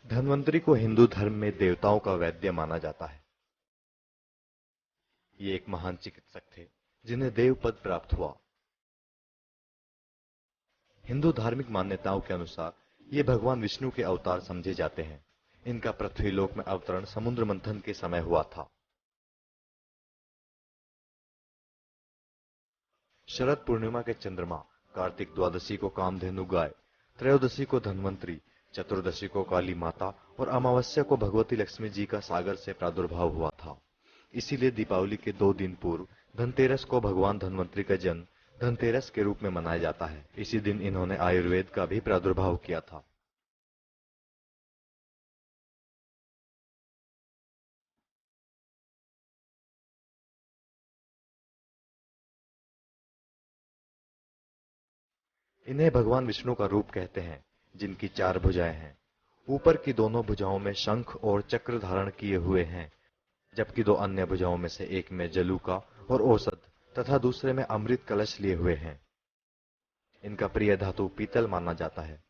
धन्वंतरि को हिंदू धर्म में देवताओं का वैद्य माना जाता है। ये एक महान चिकित्सक थे जिन्हें देव पद प्राप्त हुआ। हिंदू धार्मिक मान्यताओं के अनुसार ये भगवान विष्णु के अवतार समझे जाते हैं। इनका पृथ्वीलोक में अवतरण समुद्र मंथन के समय हुआ था। शरद पूर्णिमा के चंद्रमा, कार्तिक द्वादशी को कामधेनु गाय, त्रयोदशी को धन्वंतरि, चतुर्दशी को काली माता और अमावस्या को भगवती लक्ष्मी जी का सागर से प्रादुर्भाव हुआ था। इसीलिए दीपावली के 2 दिन पूर्व धनतेरस को भगवान धन्वंतरि का जन्म धनतेरस के रूप में मनाया जाता है। इसी दिन इन्होंने आयुर्वेद का भी प्रादुर्भाव किया था। इन्हें भगवान विष्णु का रूप कहते हैं, जिनकी 4 भुजाएं हैं। ऊपर की दोनों भुजाओं में शंख और चक्र धारण किए हुए हैं, जबकि 2 अन्य भुजाओं में से एक में जलूका और औषध तथा दूसरे में अमृत कलश लिए हुए हैं। इनका प्रिय धातु पीतल माना जाता है।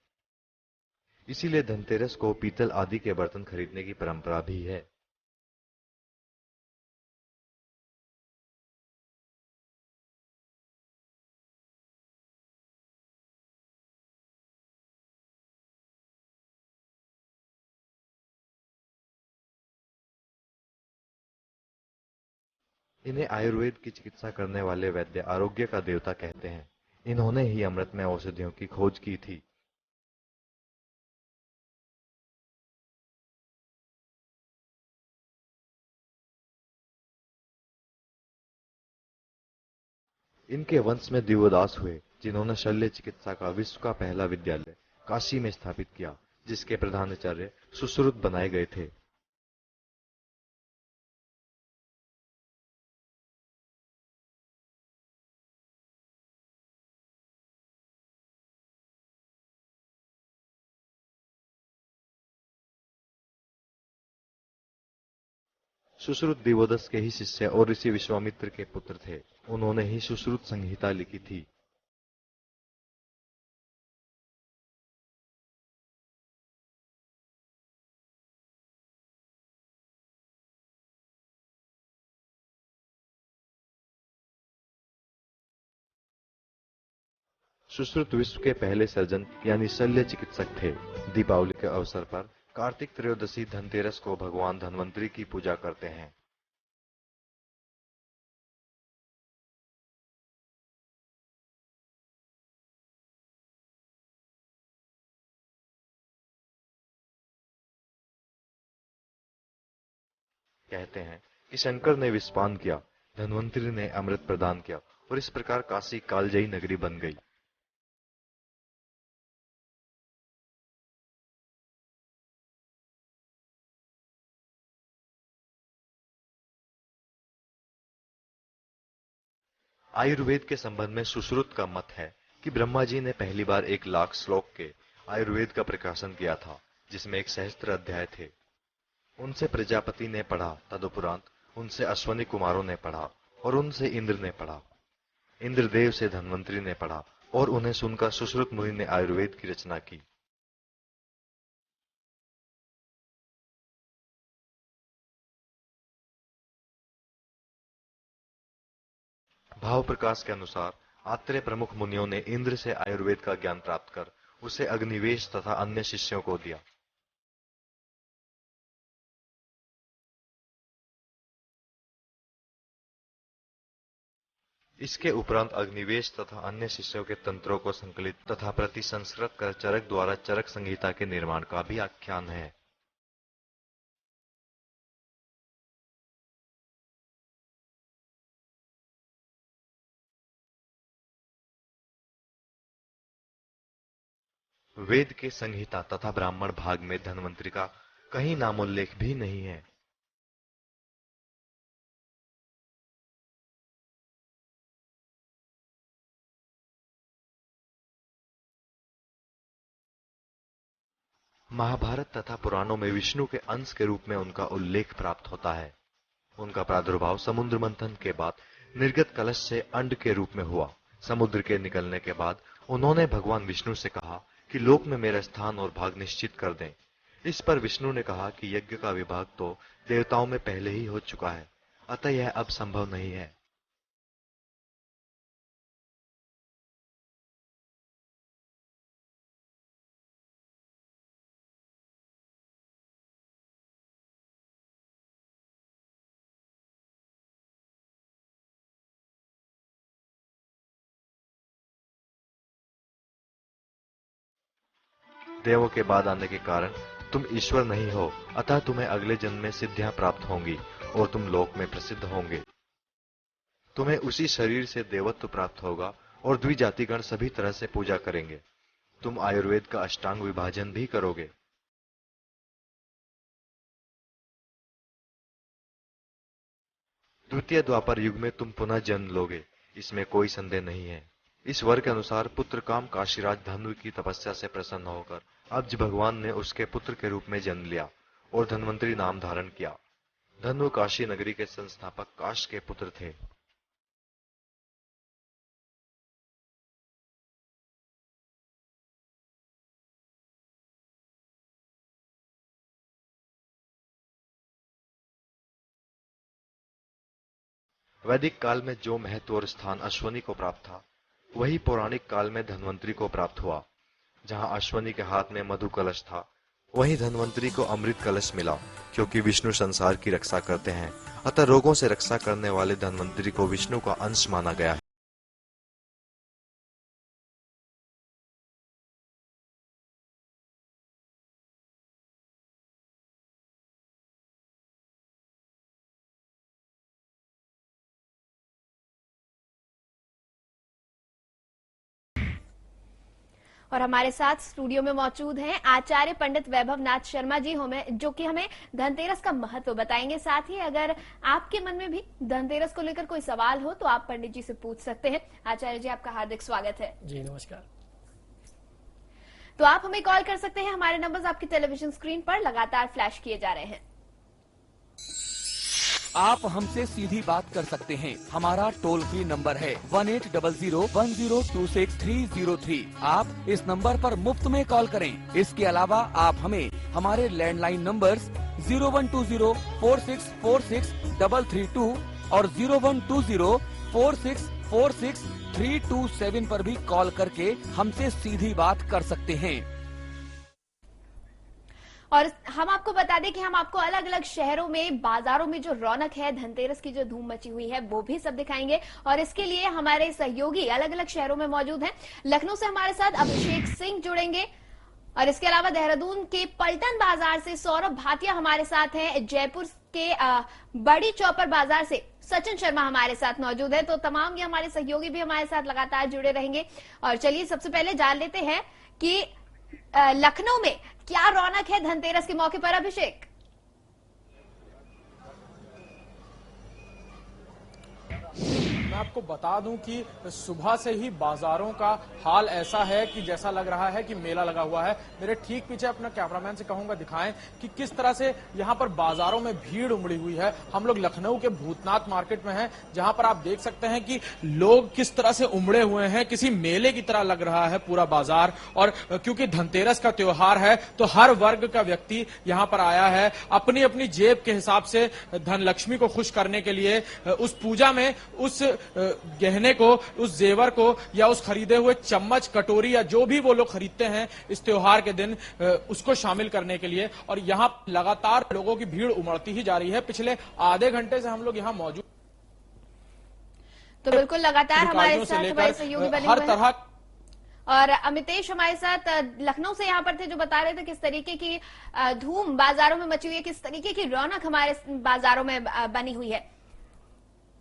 इसीलिए धनतेरस को पीतल आदि के बर्तन खरीदने की परंपरा भी है। इन्हें आयुर्वेद की चिकित्सा करने वाले वैद्य आरोग्य का देवता कहते हैं। इन्होंने ही अमृत में औषधियों की खोज की थी। इनके वंश में दिवोदास हुए, जिन्होंने शल्य चिकित्सा का विश्व का पहला विद्यालय काशी में स्थापित किया, जिसके प्रधानाचार्य सुश्रुत बनाए गए थे। सुश्रुत दिवोदस के ही शिष्य और ऋषि विश्वामित्र के पुत्र थे। उन्होंने ही सुश्रुत संहिता लिखी थी। सुश्रुत विश्व के पहले सर्जन यानी शल्य चिकित्सक थे। दीपावली के अवसर पर कार्तिक त्रयोदशी धनतेरस को भगवान धन्वंतरि की पूजा करते हैं। कहते हैं कि शंकर ने विषपान किया, धन्वंतरि ने अमृत प्रदान किया और इस प्रकार काशी कालजयी नगरी बन गई। आयुर्वेद के संबंध में सुश्रुत का मत है कि ब्रह्मा जी ने पहली बार 1 लाख श्लोक के आयुर्वेद का प्रकाशन किया था, जिसमें 1 सहस्त्र अध्याय थे। उनसे प्रजापति ने पढ़ा, तदुपरांत उनसे अश्वनी कुमारों ने पढ़ा और उनसे इंद्र ने पढ़ा। इंद्रदेव से धन्वंतरि ने पढ़ा और उन्हें सुनकर सुश्रुत मुनि ने आयुर्वेद की रचना की। भाव प्रकाश के अनुसार आत्रेय प्रमुख मुनियों ने इंद्र से आयुर्वेद का ज्ञान प्राप्त कर उसे अग्निवेश तथा अन्य शिष्यों को दिया। इसके उपरांत अग्निवेश तथा अन्य शिष्यों के तंत्रों को संकलित तथा प्रतिसंस्कृत कर चरक द्वारा चरक संहिता के निर्माण का भी आख्यान है। वेद के संहिता तथा ब्राह्मण भाग में धन्वंतरि का कहीं नामोल्लेख भी नहीं है। महाभारत तथा पुराणों में विष्णु के अंश के रूप में उनका उल्लेख प्राप्त होता है। उनका प्रादुर्भाव समुद्र मंथन के बाद निर्गत कलश से अंड के रूप में हुआ। समुद्र के निकलने के बाद उन्होंने भगवान विष्णु से कहा कि लोक में मेरा स्थान और भाग निश्चित कर दें। इस पर विष्णु ने कहा कि यज्ञ का विभाग तो देवताओं में पहले ही हो चुका है, अतः यह अब संभव नहीं है। देवों के बाद आने के कारण तुम ईश्वर नहीं हो, अतः तुम्हें अगले जन्म में सिद्धियां प्राप्त होंगी और तुम लोक में प्रसिद्ध होंगे। तुम्हें उसी शरीर से देवत्व प्राप्त होगा और द्विजातिगण सभी तरह से पूजा करेंगे। तुम आयुर्वेद का अष्टांग विभाजन भी करोगे। द्वितीय द्वापर युग में तुम पुनः जन्म लोगे, इसमें कोई संदेह नहीं है। इस वर के अनुसार पुत्र काम काशीराज धन्व की तपस्या से प्रसन्न होकर अब्ज भगवान ने उसके पुत्र के रूप में जन्म लिया और धन्वंतरी नाम धारण किया। धन्व काशी नगरी के संस्थापक काश के पुत्र थे। वैदिक काल में जो महत्व और स्थान अश्वनी को प्राप्त था, वही पौराणिक काल में धन्वंतरी को प्राप्त हुआ। जहां अश्वनी के हाथ में मधु कलश था, वहीं धन्वंतरी को अमृत कलश मिला। क्योंकि विष्णु संसार की रक्षा करते हैं, अतः रोगों से रक्षा करने वाले धन्वंतरी को विष्णु का अंश माना गया है। और हमारे साथ स्टूडियो में मौजूद हैं आचार्य पंडित वैभव नाथ शर्मा जी, जो कि हमें धनतेरस का महत्व बताएंगे। साथ ही अगर आपके मन में भी धनतेरस को लेकर कोई सवाल हो तो आप पंडित जी से पूछ सकते हैं। आचार्य जी, आपका हार्दिक स्वागत है। जी नमस्कार। तो आप हमें कॉल कर सकते हैं, हमारे नंबर्स आपकी टेलीविजन स्क्रीन पर लगातार फ्लैश किए जा रहे हैं। आप हमसे सीधी बात कर सकते हैं। हमारा टोल फ्री नंबर है 180010263003। आप इस नंबर पर मुफ्त में कॉल करें। इसके अलावा आप हमें हमारे लैंडलाइन नंबर्स 012046463332 और 012046463327 पर भी कॉल करके हमसे सीधी बात कर सकते हैं। और हम आपको बता दें कि हम आपको अलग अलग शहरों में, बाजारों में जो रौनक है, धनतेरस की जो धूम मची हुई है, वो भी सब दिखाएंगे। और इसके लिए हमारे सहयोगी अलग अलग शहरों में मौजूद हैं। लखनऊ से हमारे साथ अभिषेक सिंह जुड़ेंगे और इसके अलावा देहरादून के पलटन बाजार से सौरभ भाटिया हमारे साथ हैं। जयपुर के बड़ी चौपर बाजार से सचिन शर्मा हमारे साथ मौजूद है। तो तमाम ये हमारे सहयोगी भी हमारे साथ लगातार जुड़े रहेंगे। और चलिए सबसे पहले जान लेते हैं कि लखनऊ में क्या रौनक है धनतेरस के मौके पर। अभिषेक, मैं आपको बता दूं कि सुबह से ही बाजारों का हाल ऐसा है कि जैसा लग रहा है कि मेला लगा हुआ है। मेरे ठीक पीछे अपना कैमरामैन से कहूंगा दिखाएं कि किस तरह से यहां पर बाजारों में भीड़ उमड़ी हुई है। हम लोग लखनऊ के भूतनाथ मार्केट में हैं, जहां पर आप देख सकते हैं कि लोग किस तरह से उमड़े हुए हैं। किसी मेले की तरह लग रहा है पूरा बाजार। और क्योंकि धनतेरस का त्योहार है तो हर वर्ग का व्यक्ति यहां पर आया है अपनी अपनी जेब के हिसाब से धन लक्ष्मी को खुश करने के लिए। उस पूजा में उस गहने को, उस जेवर को या उस खरीदे हुए चम्मच, कटोरी या जो भी वो लोग खरीदते हैं इस त्योहार के दिन, उसको शामिल करने के लिए। और यहाँ लगातार लोगों की भीड़ उमड़ती ही जा रही है। पिछले आधे घंटे से हम लोग यहाँ मौजूद, तो बिल्कुल लगातार हमारे साथ हमारे सहयोगी बने हर हुए हैं। तरह। और अमितेश हमारे साथ लखनऊ से यहाँ पर थे, जो बता रहे थे किस तरीके की धूम बाजारों में मची हुई है, किस तरीके की रौनक हमारे बाजारों में बनी हुई है।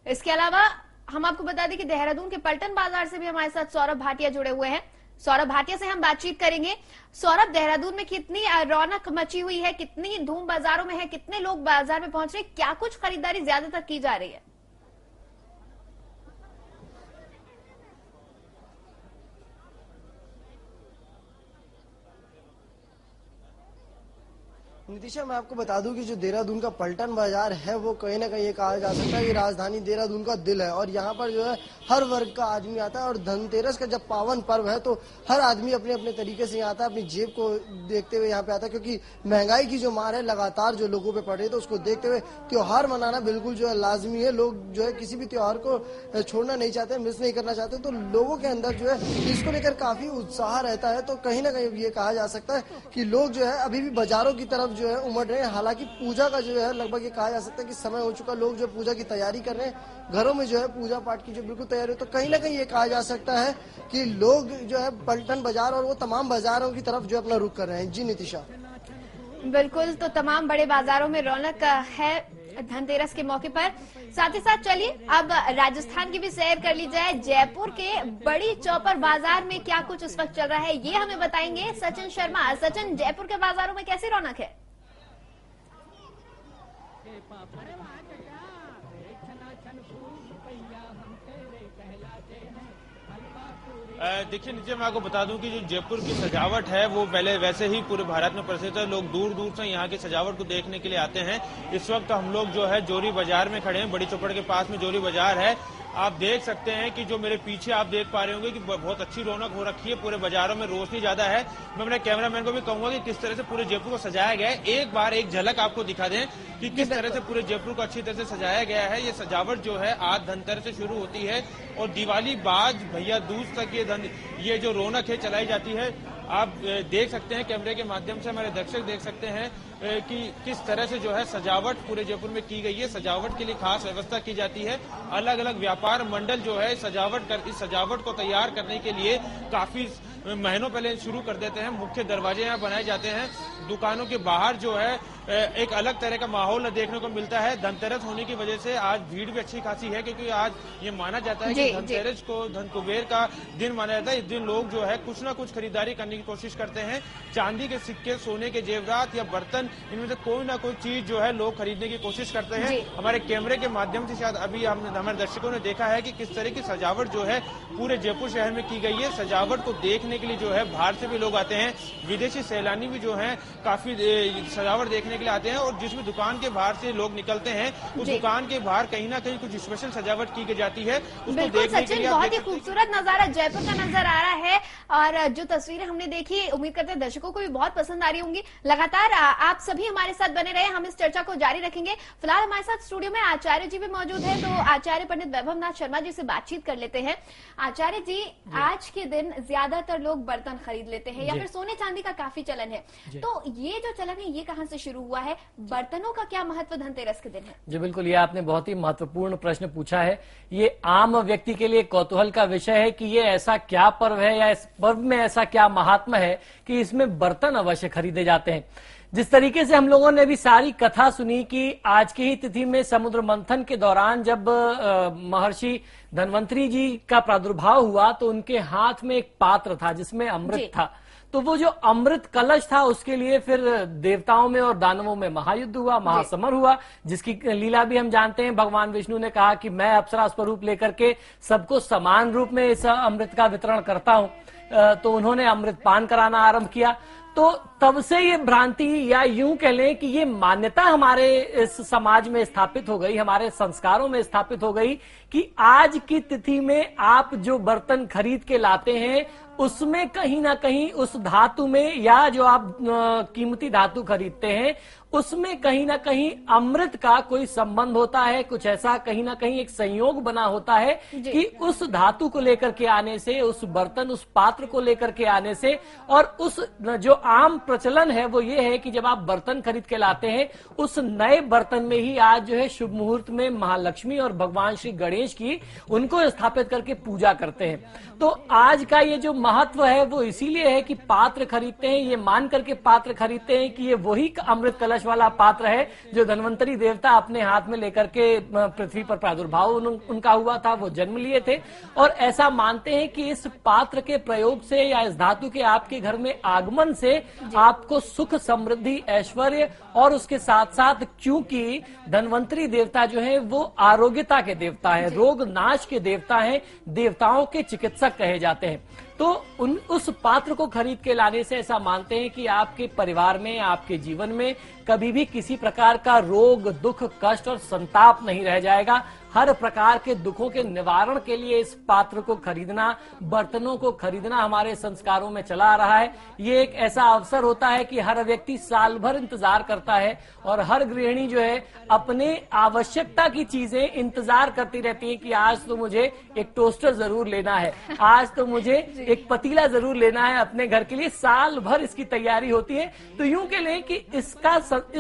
इसके अलावा हम आपको बता दें कि देहरादून के पलटन बाजार से भी हमारे साथ सौरभ भाटिया जुड़े हुए हैं। सौरभ भाटिया से हम बातचीत करेंगे। सौरभ, देहरादून में कितनी रौनक मची हुई है, कितनी धूम बाजारों में है, कितने लोग बाजार में पहुंच रहे हैं, क्या कुछ खरीदारी ज्यादातर की जा रही है? नितिशा, मैं आपको बता दूं कि जो देहरादून का पलटन बाजार है वो कहीं ना कहीं ये कहा जा सकता है ये राजधानी देहरादून का दिल है और यहाँ पर जो है हर वर्ग का आदमी आता है और धनतेरस का जब पावन पर्व है तो हर आदमी अपने अपने तरीके से यहाँ आता है, अपनी जेब को देखते हुए यहाँ पे आता है, क्योंकि महंगाई की जो मार है लगातार जो लोगों पे पड़ रही है तो उसको देखते हुए त्योहार मनाना बिल्कुल जो है लाजमी है। लोग जो है किसी भी त्योहार को छोड़ना नहीं चाहते, मिस नहीं करना चाहते, तो लोगों के अंदर जो है इसको लेकर काफी उत्साह रहता है। तो कहीं ना कहीं ये कहा जा सकता है कि लोग जो है अभी भी बाजारों की तरफ जो है उमड़ रहे हैं। हालांकि पूजा का जो है लगभग ये कहा जा सकता है कि समय हो चुका, लोग जो पूजा की तैयारी कर रहे हैं, घरों में जो है पूजा पाठ की जो बिल्कुल तैयारी हो, तो कहीं ना कहीं ये कहा जा सकता है कि लोग जो है पलटन बाजार और वो तमाम बाजारों की तरफ जो अपना रुख कर रहे हैं। जी नितिशा। बिल्कुल, तो तमाम बड़े बाजारों में रौनक है धनतेरस के मौके पर। साथ ही साथ चलिए अब राजस्थान की भी सैर कर ली जाए। जयपुर के बड़ी चौपर बाजार में क्या कुछ इस वक्त चल रहा है ये हमें बताएंगे सचिन शर्मा। सचिन, जयपुर के बाजारों में कैसी रौनक है? देखिए नीचे मैं आपको बता दूं कि जो जयपुर की सजावट है वो पहले वैसे ही पूरे भारत में प्रसिद्ध है। लोग दूर दूर से यहाँ की सजावट को देखने के लिए आते हैं। इस वक्त हम लोग जो है जोरी बाजार में खड़े हैं, बड़ी चौपड़ के पास में जोरी बाजार है। आप देख सकते हैं कि जो मेरे पीछे आप देख पा रहे होंगे कि बहुत अच्छी रौनक हो रखी है, पूरे बाजारों में रोशनी ज्यादा है। मैं अपने कैमरामैन को भी कहूंगा कि किस तरह से पूरे जयपुर को सजाया गया है। एक बार एक झलक आपको दिखा दें कि किस तरह से पूरे जयपुर को अच्छी तरह से सजाया गया है। ये सजावट जो है आज धनतेरस से शुरू होती है और दिवाली बाद भैया दूज तक ये जो रौनक है चलाई जाती है। आप देख सकते हैं कैमरे के माध्यम से, हमारे दर्शक देख सकते हैं कि किस तरह से जो है सजावट पूरे जयपुर में की गई है। सजावट के लिए खास व्यवस्था की जाती है। अलग अलग व्यापार मंडल जो है इस सजावट को तैयार करने के लिए काफी महीनों पहले शुरू कर देते हैं। मुख्य दरवाजे यहाँ बनाए जाते हैं। दुकानों के बाहर जो है एक अलग तरह का माहौल देखने को मिलता है। धनतेरस होने की वजह से आज भीड़ भी अच्छी खासी है, क्योंकि आज ये माना जाता है कि धनतेरस को धन कुबेर का दिन माना जाता है। इस दिन लोग जो है कुछ ना कुछ खरीदारी करने की कोशिश करते हैं। चांदी के सिक्के, सोने के जेवरात या बर्तन, इनमें से कोई ना कोई चीज जो है लोग खरीदने की कोशिश करते हैं। हमारे कैमरे के माध्यम से शायद अभी हमारे दर्शकों ने देखा है कि किस तरह की सजावट जो है पूरे जयपुर शहर में की गई है। सजावट को देखने के लिए जो है बाहर से भी लोग आते हैं, विदेशी सैलानी भी जो है काफी सजावट देखने के लिए आते हैं। और जिस भी दुकान के बाहर से लोग निकलते हैं उस दुकान के बाहर कहीं ना कहीं कुछ स्पेशल सजावट की जाती है। उसको देखने के लिए बहुत ही खूबसूरत नजारा जयपुर का नजर आ रहा है और जो तस्वीरें हमने देखी उम्मीद करते हैं दर्शकों को भी बहुत पसंद आ रही होंगी। लगातार आप सभी हमारे साथ बने रहे, हम इस चर्चा को जारी रखेंगे। फिलहाल हमारे साथ स्टूडियो में आचार्य जी भी मौजूद है, तो आचार्य पंडित वैभव नाथ शर्मा जी से बातचीत कर लेते हैं। आचार्य जी, आज के दिन ज्यादातर लोग बर्तन खरीद लेते हैं या फिर सोने चांदी का काफी चलन है, तो ये जो चलन है ये कहाँ से शुरू हुआ है? बर्तनों का क्या महत्व धनतेरस के दिन है? जी बिल्कुल, ये आपने बहुत ही महत्वपूर्ण प्रश्न पूछा है। ये आम व्यक्ति के लिए कौतूहल का विषय है कि ये ऐसा क्या पर्व है या इस पर्व में ऐसा क्या महात्मा है कि इसमें बर्तन अवश्य खरीदे जाते हैं। जिस तरीके से हम लोगों ने भी सारी कथा सुनी कि आज की ही तिथि में समुद्र मंथन के दौरान जब महर्षि धन्वंतरी जी का प्रादुर्भाव हुआ तो उनके हाथ में एक पात्र था जिसमें अमृत था। तो वो जो अमृत कलश था उसके लिए फिर देवताओं में और दानवों में महायुद्ध हुआ, महासमर हुआ, जिसकी लीला भी हम जानते हैं। भगवान विष्णु ने कहा कि मैं अप्सरा स्वरूप लेकर के सबको समान रूप में इस अमृत का वितरण करता हूं। तो उन्होंने अमृत पान कराना आरंभ किया। तो तब से ये भ्रांति या यूं कह लें कि ये मान्यता हमारे इस समाज में स्थापित हो गई, हमारे संस्कारों में स्थापित हो गई कि आज की तिथि में आप जो बर्तन खरीद के लाते हैं उसमें कहीं ना कहीं उस धातु में या जो आप कीमती धातु खरीदते हैं उसमें कहीं ना कहीं अमृत का कोई संबंध होता है। कुछ ऐसा कहीं ना कहीं एक संयोग बना होता है कि उस धातु को लेकर के आने से, उस बर्तन, उस पात्र को लेकर के आने से, और उस जो आम प्रचलन है वो ये है कि जब आप बर्तन खरीद के लाते हैं उस नए बर्तन में ही आज जो है शुभ मुहूर्त में महालक्ष्मी और भगवान श्री गणेश की उनको स्थापित करके पूजा करते हैं। तो आज का ये जो महत्व है वो इसीलिए है कि पात्र खरीदते हैं, ये मान करके पात्र खरीदते हैं कि ये वही अमृत कलश वाला पात्र है जो धन्वंतरी देवता अपने हाथ में लेकर के पृथ्वी पर प्रादुर्भाव उनका हुआ था, वो जन्म लिए थे। और ऐसा मानते हैं कि इस पात्र के प्रयोग से या इस धातु के आपके घर में आगमन से आपको सुख, समृद्धि, ऐश्वर्य और उसके साथ साथ क्योंकि धन्वंतरी देवता जो है वो आरोग्यता के देवता है, रोग नाश के देवता है, देवताओं के चिकित्सक कहे जाते हैं। तो उस पात्र को खरीद के लाने से ऐसा मानते हैं कि आपके परिवार में, आपके जीवन में कभी भी किसी प्रकार का रोग, दुख, कष्ट और संताप नहीं रह जाएगा। हर प्रकार के दुखों के निवारण के लिए इस पात्र को खरीदना, बर्तनों को खरीदना हमारे संस्कारों में चला आ रहा है। ये एक ऐसा अवसर होता है कि हर व्यक्ति साल भर इंतजार करता है और हर गृहिणी जो है अपने आवश्यकता की चीजें इंतजार करती रहती है कि आज तो मुझे एक टोस्टर जरूर लेना है, आज तो मुझे एक पतीला जरूर लेना है अपने घर के लिए। साल भर इसकी तैयारी होती है। तो यूं कह लें कि इस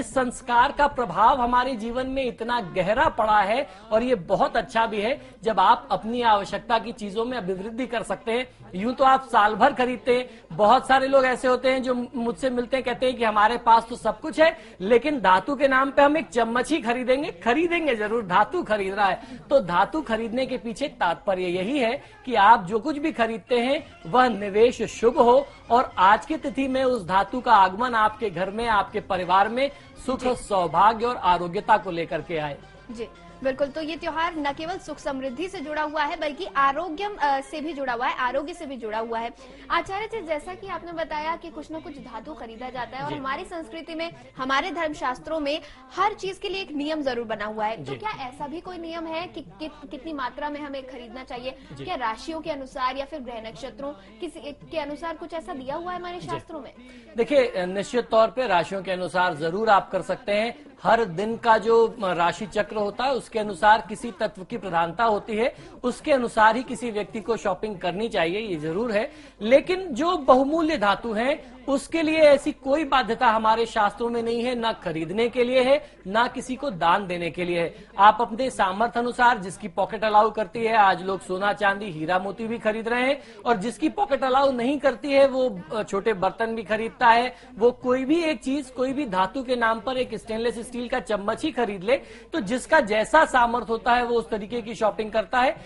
संस्कार का प्रभाव हमारे जीवन में इतना गहरा पड़ा है और ये बहुत अच्छा भी है जब आप अपनी आवश्यकता की चीजों में अभिवृद्धि कर सकते हैं। यूं तो आप साल भर खरीदते हैं। बहुत सारे लोग ऐसे होते हैं जो मुझसे मिलते हैं, कहते हैं कि हमारे पास तो सब कुछ है लेकिन धातु के नाम पे हम एक चम्मच ही खरीदेंगे जरूर, धातु खरीदना है। तो धातु खरीदने के पीछे तात्पर्य यही है कि आप जो कुछ भी खरीदते हैं वह निवेश शुभ हो और आज की तिथि में उस धातु का आगमन आपके घर में, आपके परिवार में सुख, सौभाग्य और आरोग्यता को लेकर के आए। जी बिल्कुल। तो ये त्योहार न केवल सुख समृद्धि से जुड़ा हुआ है बल्कि आरोग्य से भी जुड़ा हुआ है, आरोग्य से भी जुड़ा हुआ है। आचार्य जी, जैसा कि आपने बताया कि कुछ न कुछ धातु खरीदा जाता है और हमारी संस्कृति में, हमारे धर्मशास्त्रों में हर चीज के लिए एक नियम जरूर बना हुआ है। तो क्या ऐसा भी कोई नियम है कि कितनी मात्रा में हमें खरीदना चाहिए? क्या राशियों के अनुसार या फिर ग्रह नक्षत्रों के अनुसार कुछ ऐसा दिया हुआ है हमारे शास्त्रों में? देखिए, निश्चित तौर पे राशियों के अनुसार जरूर आप कर सकते हैं। हर दिन का जो राशि चक्र होता है उसके अनुसार किसी तत्व की प्रधानता होती है, उसके अनुसार ही किसी व्यक्ति को शॉपिंग करनी चाहिए, ये जरूर है। लेकिन जो बहुमूल्य धातु हैं उसके लिए ऐसी कोई बाध्यता हमारे शास्त्रों में नहीं है, ना खरीदने के लिए है ना किसी को दान देने के लिए है। आप अपने सामर्थ्य अनुसार, जिसकी पॉकेट अलाउ करती है, आज लोग सोना चांदी हीरा मोती भी खरीद रहे हैं, और जिसकी पॉकेट अलाउ नहीं करती है वो छोटे बर्तन भी खरीदता है। वो कोई भी एक चीज, कोई भी धातु के नाम पर एक स्टेनलेस स्टील का चम्मच ही खरीद ले। तो जिसका जैसा सामर्थ्य होता है वो उस तरीके की शॉपिंग करता है।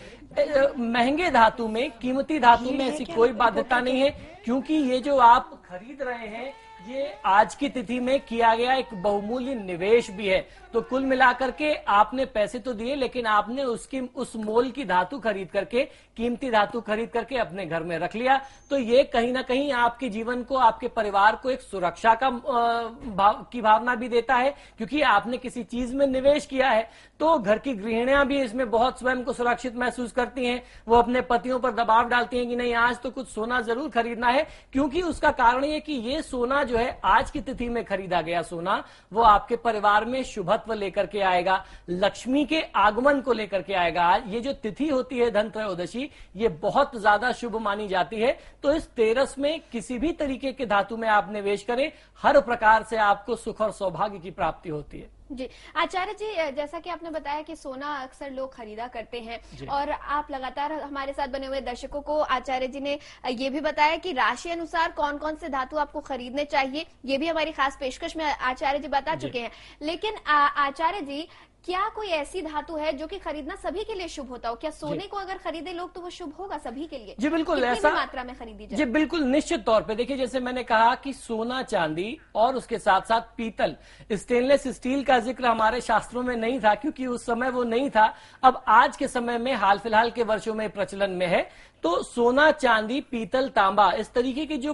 महंगे धातु में, कीमती धातु में ऐसी कोई बाध्यता नहीं है, क्योंकि ये जो आप खरीद रहे हैं ये आज की तिथि में किया गया एक बहुमूल्य निवेश भी है। तो कुल मिलाकर के आपने पैसे तो दिए लेकिन आपने उस मोल की धातु खरीद करके, कीमती धातु खरीद करके अपने घर में रख लिया। तो ये कहीं ना कहीं आपके जीवन को, आपके परिवार को एक सुरक्षा की भावना भी देता है, क्योंकि आपने किसी चीज में निवेश किया है। तो घर की गृहिणियां भी इसमें बहुत स्वयं को सुरक्षित महसूस करती हैं। वो अपने पतियों पर दबाव डालती हैं कि नहीं, आज तो कुछ सोना जरूर खरीदना है, क्योंकि उसका कारण ये कि ये सोना जो है आज की तिथि में खरीदा गया सोना, वो आपके परिवार में शुभत्व लेकर के आएगा, लक्ष्मी के आगमन को लेकर के आएगा। ये जो तिथि होती है धन त्रयोदशी, ये बहुत ज्यादा शुभ मानी जाती है। तो इस तेरस में किसी भी तरीके के धातु में आप निवेश करें, हर प्रकार से आपको सुख और सौभाग्य की प्राप्ति होती है। जी आचार्य जी, जैसा कि आपने बताया कि सोना अक्सर लोग खरीदा करते हैं और आप लगातार हमारे साथ बने हुए दर्शकों को आचार्य जी ने ये भी बताया कि राशि अनुसार कौन कौन से धातु आपको खरीदने चाहिए, ये भी हमारी खास पेशकश में आचार्य जी बता चुके हैं। लेकिन आचार्य जी, क्या कोई ऐसी धातु है जो कि खरीदना सभी के लिए शुभ होता हो? क्या सोने को अगर खरीदे लोग तो वो शुभ होगा सभी के लिए? जी बिल्कुल, कितनी ऐसा मात्रा में खरीदी जाए? जी बिल्कुल, निश्चित तौर पे। देखिए, जैसे मैंने कहा कि सोना चांदी और उसके साथ साथ पीतल, स्टेनलेस स्टील का जिक्र हमारे शास्त्रों में नहीं था, क्योंकि उस समय वो नहीं था। अब आज के समय में, हाल फिलहाल के वर्षों में प्रचलन में है। तो सोना, चांदी, पीतल, तांबा, इस तरीके के जो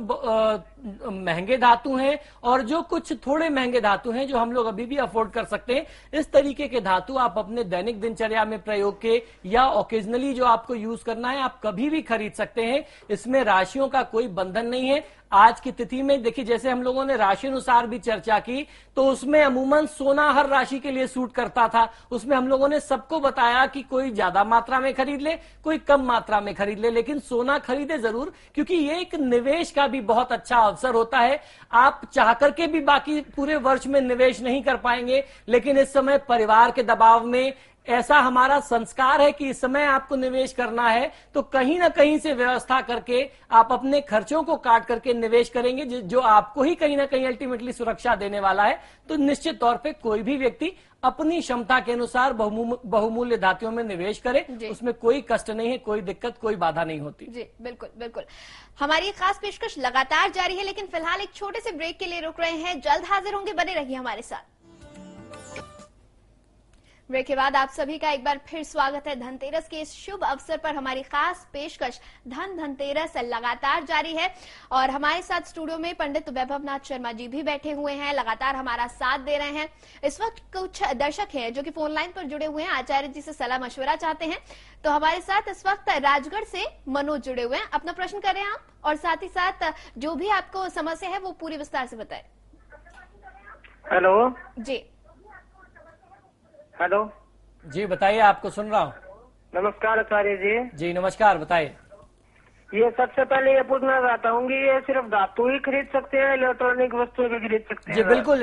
महंगे धातु हैं और जो कुछ थोड़े महंगे धातु हैं जो हम लोग अभी भी अफोर्ड कर सकते हैं, इस तरीके के धातु आप अपने दैनिक दिनचर्या में प्रयोग के या ओकेजनली जो आपको यूज करना है, आप कभी भी खरीद सकते हैं। इसमें राशियों का कोई बंधन नहीं है। आज की तिथि में देखिए, जैसे हम लोगों ने राशि अनुसार भी चर्चा की, तो उसमें अमूमन सोना हर राशि के लिए सूट करता था। उसमें हम लोगों ने सबको बताया कि कोई ज्यादा मात्रा में खरीद ले, कोई कम मात्रा में खरीद ले, लेकिन सोना खरीदे जरूर, क्योंकि ये एक निवेश का भी बहुत अच्छा अवसर होता है। आप चाह करके भी बाकी पूरे वर्ष में निवेश नहीं कर पाएंगे, लेकिन इस समय परिवार के दबाव में, ऐसा हमारा संस्कार है कि इस समय आपको निवेश करना है, तो कहीं ना कहीं से व्यवस्था करके आप अपने खर्चों को काट करके निवेश करेंगे, जो आपको ही कहीं ना कहीं अल्टीमेटली सुरक्षा देने वाला है। तो निश्चित तौर पे कोई भी व्यक्ति अपनी क्षमता के अनुसार बहुमूल्य धातुओं में निवेश करे, उसमें कोई कष्ट नहीं है, कोई दिक्कत, कोई बाधा नहीं होती। जी बिल्कुल बिल्कुल। हमारी खास पेशकश लगातार जारी है, लेकिन फिलहाल एक छोटे से ब्रेक के लिए रुक रहे हैं। जल्द हाजिर होंगे, बने रहिए हमारे साथ। ब्रेक के बाद आप सभी का एक बार फिर स्वागत है। धनतेरस के इस शुभ अवसर पर हमारी खास पेशकश धनतेरस लगातार जारी है और हमारे साथ स्टूडियो में पंडित वैभवनाथ शर्मा जी भी बैठे हुए हैं, लगातार हमारा साथ दे रहे हैं। इस वक्त कुछ दर्शक हैं जो कि फोन लाइन पर जुड़े हुए हैं, आचार्य जी से सलाह मशवरा चाहते हैं। तो हमारे साथ इस वक्त राजगढ़ से मनोज जुड़े हुए हैं, अपना प्रश्न करें आप और साथ ही साथ जो भी आपको समस्या है वो पूरी विस्तार से बताएं। हेलो जी हेलो जी बताइए, आपको सुन रहा हूँ। नमस्कार आचार्य जी। जी नमस्कार, बताइए। ये सबसे पहले ये पूछना चाहता हूँ कि ये सिर्फ धातु ही खरीद सकते हैं, इलेक्ट्रॉनिक वस्तु भी खरीद सकते हैं? जी बिल्कुल,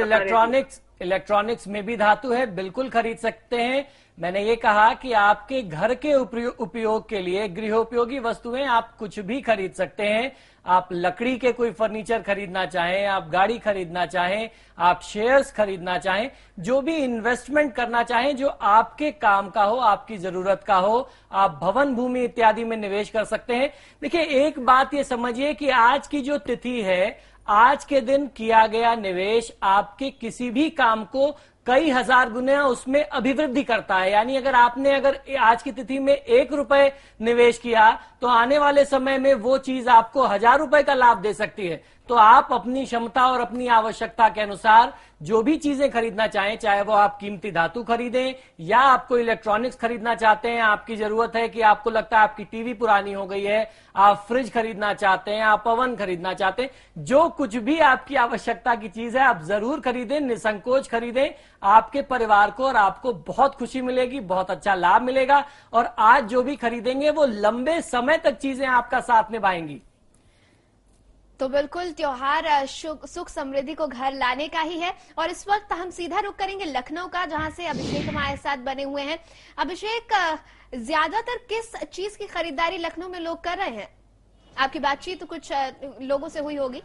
इलेक्ट्रॉनिक्स में भी धातु है, बिल्कुल खरीद सकते हैं। मैंने ये कहा कि आपके घर के उपयोग के लिए गृहोपयोगी वस्तुएं आप कुछ भी खरीद सकते हैं। आप लकड़ी के कोई फर्नीचर खरीदना चाहें, आप गाड़ी खरीदना चाहें, आप शेयर्स खरीदना चाहें, जो भी इन्वेस्टमेंट करना चाहें जो आपके काम का हो, आपकी जरूरत का हो, आप भवन भूमि इत्यादि में निवेश कर सकते हैं। देखिए, एक बात ये समझिए कि आज की जो तिथि है, आज के दिन किया गया निवेश आपके किसी भी काम को कई हजार गुना उसमें अभिवृद्धि करता है। यानी अगर आज की तिथि में 1 रुपए निवेश किया तो आने वाले समय में वो चीज आपको 1000 रुपए का लाभ दे सकती है। तो आप अपनी क्षमता और अपनी आवश्यकता के अनुसार जो भी चीजें खरीदना चाहें, चाहे वो आप कीमती धातु खरीदें या आपको इलेक्ट्रॉनिक्स खरीदना चाहते हैं, आपकी जरूरत है कि आपको लगता है आपकी टीवी पुरानी हो गई है, आप फ्रिज खरीदना चाहते हैं, आप ओवन खरीदना चाहते हैं, जो कुछ भी आपकी आवश्यकता की चीज है आप जरूर खरीदें, निसंकोच खरीदें। आपके परिवार को और आपको बहुत खुशी मिलेगी, बहुत अच्छा लाभ मिलेगा और आज जो भी खरीदेंगे वो लंबे समय तक चीजें आपका साथ निभाएंगी। तो बिल्कुल त्योहार सुख समृद्धि को घर लाने का ही है और इस वक्त हम सीधा रुख करेंगे लखनऊ का, जहां से अभिषेक हमारे साथ बने हुए हैं। अभिषेक, ज्यादातर किस चीज की खरीदारी लखनऊ में लोग कर रहे हैं? आपकी बातचीत तो कुछ लोगों से हुई होगी।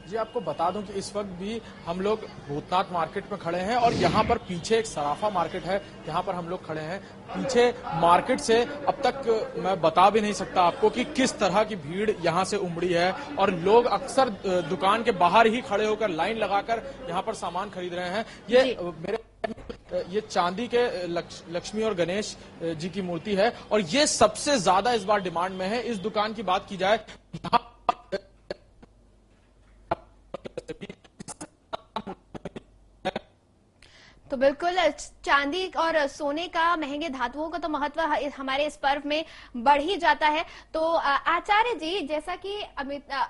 जी आपको बता दूं कि इस वक्त भी हम लोग भूतनाथ मार्केट में खड़े हैं और यहाँ पर पीछे एक सराफा मार्केट है, यहाँ पर हम लोग खड़े हैं। पीछे मार्केट से अब तक मैं बता भी नहीं सकता आपको कि किस तरह की भीड़ यहाँ से उमड़ी है और लोग अक्सर दुकान के बाहर ही खड़े होकर लाइन लगाकर यहाँ पर सामान खरीद रहे हैं। ये चांदी के लक्ष्मी और गणेश जी की मूर्ति है और ये सबसे ज्यादा इस बार डिमांड में है। इस दुकान की बात की जाए, तो बिल्कुल चांदी और सोने का, महंगे धातुओं का तो महत्व हमारे इस पर्व में बढ़ ही जाता है। तो आचार्य जी, जैसा कि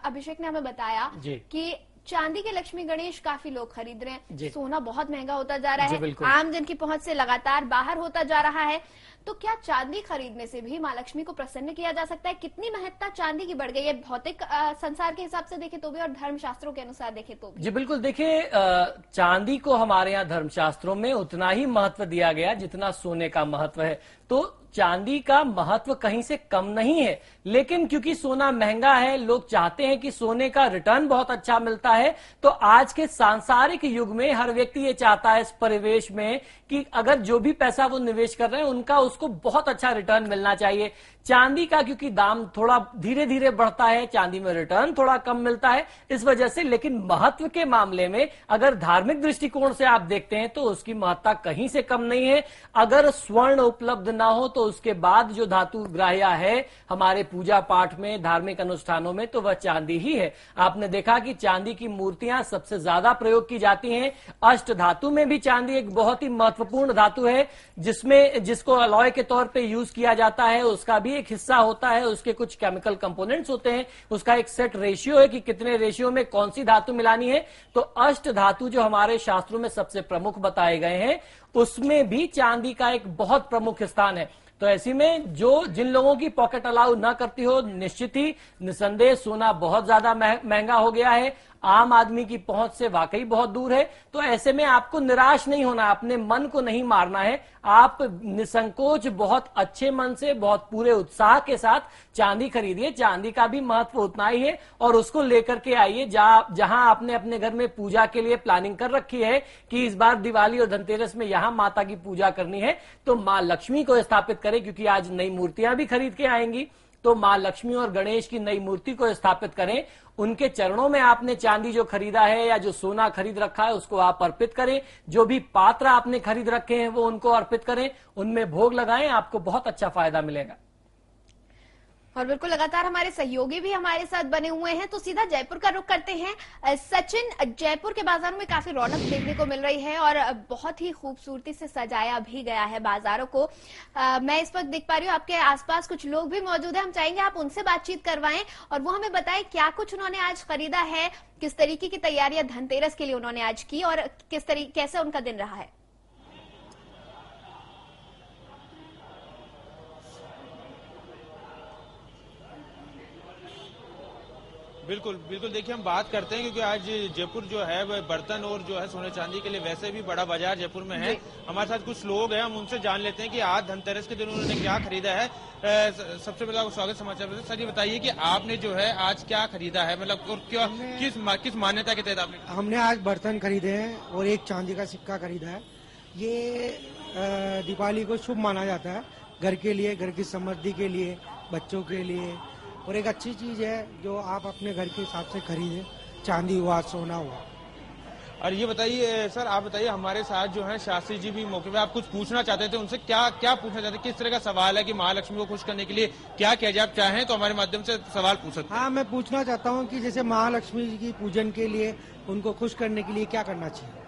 अभिषेक ने हमें बताया कि चांदी के लक्ष्मी गणेश काफी लोग खरीद रहे हैं, सोना बहुत महंगा होता जा रहा है, आम जन की पहुंच से लगातार बाहर होता जा रहा है। तो क्या चांदी खरीदने से भी माँ लक्ष्मी को प्रसन्न किया जा सकता है? कितनी महत्ता चांदी की बढ़ गई है, भौतिक संसार के हिसाब से देखे तो भी और धर्मशास्त्रों के अनुसार देखे तो भी? जी बिल्कुल, देखिए चांदी को हमारे यहाँ धर्मशास्त्रों में उतना ही महत्व दिया गया जितना सोने का महत्व है। तो चांदी का महत्व कहीं से कम नहीं है, लेकिन क्योंकि सोना महंगा है, लोग चाहते हैं कि सोने का रिटर्न बहुत अच्छा मिलता है। तो आज के सांसारिक युग में हर व्यक्ति ये चाहता है इस परिवेश में कि अगर जो भी पैसा वो निवेश कर रहे हैं उनका उसको बहुत अच्छा रिटर्न मिलना चाहिए। चांदी का क्योंकि दाम थोड़ा धीरे धीरे बढ़ता है, चांदी में रिटर्न थोड़ा कम मिलता है इस वजह से। लेकिन महत्व के मामले में अगर धार्मिक दृष्टिकोण से आप देखते हैं तो उसकी महत्ता कहीं से कम नहीं है। अगर स्वर्ण उपलब्ध ना हो तो उसके बाद जो धातु ग्राह्य है हमारे पूजा पाठ में, धार्मिक अनुष्ठानों में, तो वह चांदी ही है। आपने देखा कि चांदी की मूर्तियां सबसे ज्यादा प्रयोग की जाती हैं। अष्ट धातु में भी चांदी एक बहुत ही महत्वपूर्ण धातु है जिसको अलॉय के तौर पे यूज किया जाता है। उसका भी एक हिस्सा होता है, उसके कुछ केमिकल कंपोनेंट्स होते हैं, उसका एक सेट रेशियो है कि कितने रेशियो में कौन सी धातु मिलानी है। तो अष्ट धातु जो हमारे शास्त्रों में सबसे प्रमुख बताए गए हैं उसमें भी चांदी का एक बहुत प्रमुख स्थान है। तो ऐसी में जिन लोगों की पॉकेट अलाउ ना करती हो, निश्चित ही निसंदेह सोना बहुत ज्यादा महंगा हो गया है, आम आदमी की पहुंच से वाकई बहुत दूर है। तो ऐसे में आपको निराश नहीं होना, अपने मन को नहीं मारना है। आप निसंकोच बहुत अच्छे मन से, बहुत पूरे उत्साह के साथ चांदी खरीदिए। चांदी का भी महत्व उतना ही है और उसको लेकर के आइए जहां आपने अपने घर में पूजा के लिए प्लानिंग कर रखी है कि इस बार दिवाली और धनतेरस में यहां माता की पूजा करनी है, तो मां लक्ष्मी को स्थापित करें, क्योंकि आज नई मूर्तियां भी खरीद के आएंगी। तो मां लक्ष्मी और गणेश की नई मूर्ति को स्थापित करें। उनके चरणों में आपने चांदी जो खरीदा है या जो सोना खरीद रखा है उसको आप अर्पित करें। जो भी पात्र आपने खरीद रखे हैं वो उनको अर्पित करें, उनमें भोग लगाएं, आपको बहुत अच्छा फायदा मिलेगा। और बिल्कुल लगातार हमारे सहयोगी भी हमारे साथ बने हुए हैं, तो सीधा जयपुर का रुख करते हैं। सचिन, जयपुर के बाजारों में काफी रौनक देखने को मिल रही है और बहुत ही खूबसूरती से सजाया भी गया है बाजारों को। मैं इस वक्त देख पा रही हूँ आपके आसपास कुछ लोग भी मौजूद हैं, हम चाहेंगे आप उनसे बातचीत करवाएं और वो हमें बताएं क्या कुछ उन्होंने आज खरीदा है, किस तरीके की तैयारियां धनतेरस के लिए उन्होंने आज की और कैसे उनका दिन रहा है। बिल्कुल बिल्कुल, देखिए हम बात करते हैं क्योंकि आज जयपुर जो है वह बर्तन और जो है सोने चांदी के लिए वैसे भी बड़ा बाजार जयपुर में है। हमारे साथ कुछ लोग हैं, हम उनसे जान लेते हैं कि आज धनतेरस के दिन उन्होंने क्या खरीदा है। सबसे पहले स्वागत समाचार में। सर ये बताइए कि आपने जो है आज क्या खरीदा है, मतलब और क्या किस मान्यता के तहत आपने? हमने आज बर्तन खरीदे हैं और एक चांदी का सिक्का खरीदा है। ये दीपावली को शुभ माना जाता है, घर के लिए, घर की समृद्धि के लिए, बच्चों के लिए, और एक अच्छी चीज है जो आप अपने घर के हिसाब से खरीदें, चांदी हुआ, सोना हुआ। और ये बताइए सर, आप बताइए हमारे साथ जो है शास्त्री जी भी मौके पे, आप कुछ पूछना चाहते थे उनसे, क्या पूछना चाहते, किस तरह का सवाल है कि महालक्ष्मी को खुश करने के लिए क्या किया जाए? आप चाहें तो हमारे माध्यम से सवाल पूछ सकते हैं। हाँ, मैं पूछना चाहता हूँ कि जैसे महालक्ष्मी जी की पूजन के लिए, उनको खुश करने के लिए क्या करना चाहिए?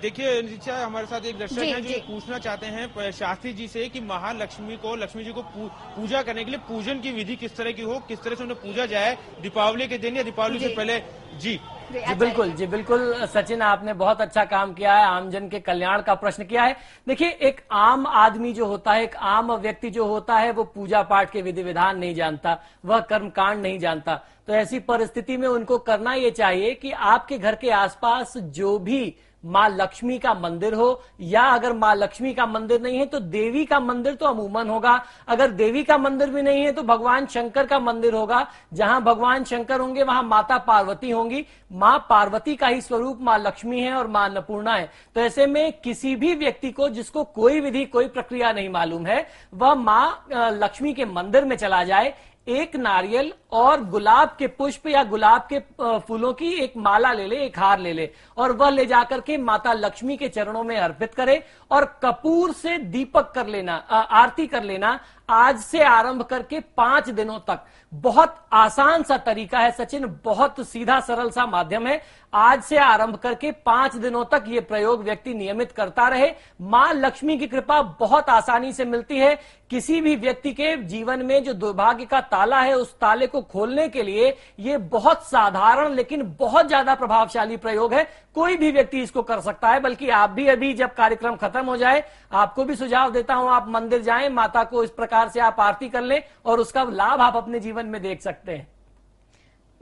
देखिए नीचा, हमारे साथ एक दर्शक है जो पूछना चाहते हैं शास्त्री जी से कि लक्ष्मी जी को पूजा करने के लिए पूजन की विधि किस तरह की हो, किस तरह से उन्हें पूजा जाए दीपावली के दिन या दीपावली से पहले। जी जी बिल्कुल सचिन, आपने बहुत अच्छा काम किया है, आमजन के कल्याण का प्रश्न किया है। देखिए, एक आम आदमी जो होता है, एक आम व्यक्ति जो होता है, वो पूजा पाठ के विधि विधान नहीं जानता, वह कर्मकांड नहीं जानता। तो ऐसी परिस्थिति में उनको करना ये चाहिए कि आपके घर के आसपास जो भी माँ लक्ष्मी का मंदिर हो, या अगर माँ लक्ष्मी का मंदिर नहीं है तो देवी का मंदिर तो अमूमन होगा। अगर देवी का मंदिर भी नहीं है तो भगवान शंकर का मंदिर होगा। जहां भगवान शंकर होंगे वहां माता पार्वती होंगी। माँ पार्वती का ही स्वरूप माँ लक्ष्मी है और माँ अन्नपूर्णा है। तो ऐसे में किसी भी व्यक्ति को जिसको कोई विधि, कोई प्रक्रिया नहीं मालूम है, वह माँ लक्ष्मी के मंदिर में चला जाए, एक नारियल और गुलाब के पुष्प या गुलाब के फूलों की एक माला ले ले, एक हार ले ले, और वह ले जाकर के माता लक्ष्मी के चरणों में अर्पित करे और कपूर से दीपक कर लेना, आरती कर लेना। आज से आरंभ करके 5 दिनों तक। बहुत आसान सा तरीका है सचिन, बहुत सीधा सरल सा माध्यम है। आज से आरंभ करके 5 दिनों तक ये प्रयोग व्यक्ति नियमित करता रहे, मां लक्ष्मी की कृपा बहुत आसानी से मिलती है। किसी भी व्यक्ति के जीवन में जो दुर्भाग्य का ताला है, उस ताले को खोलने के लिए ये बहुत साधारण लेकिन बहुत ज्यादा प्रभावशाली प्रयोग है। कोई भी व्यक्ति इसको कर सकता है, बल्कि आप भी अभी जब कार्यक्रम खत्म हो जाए, आपको भी सुझाव देता हूं, आप मंदिर जाएं, माता को इस प्रकार से आप आरती कर लें और उसका लाभ आप अपने जीवन में देख सकते हैं।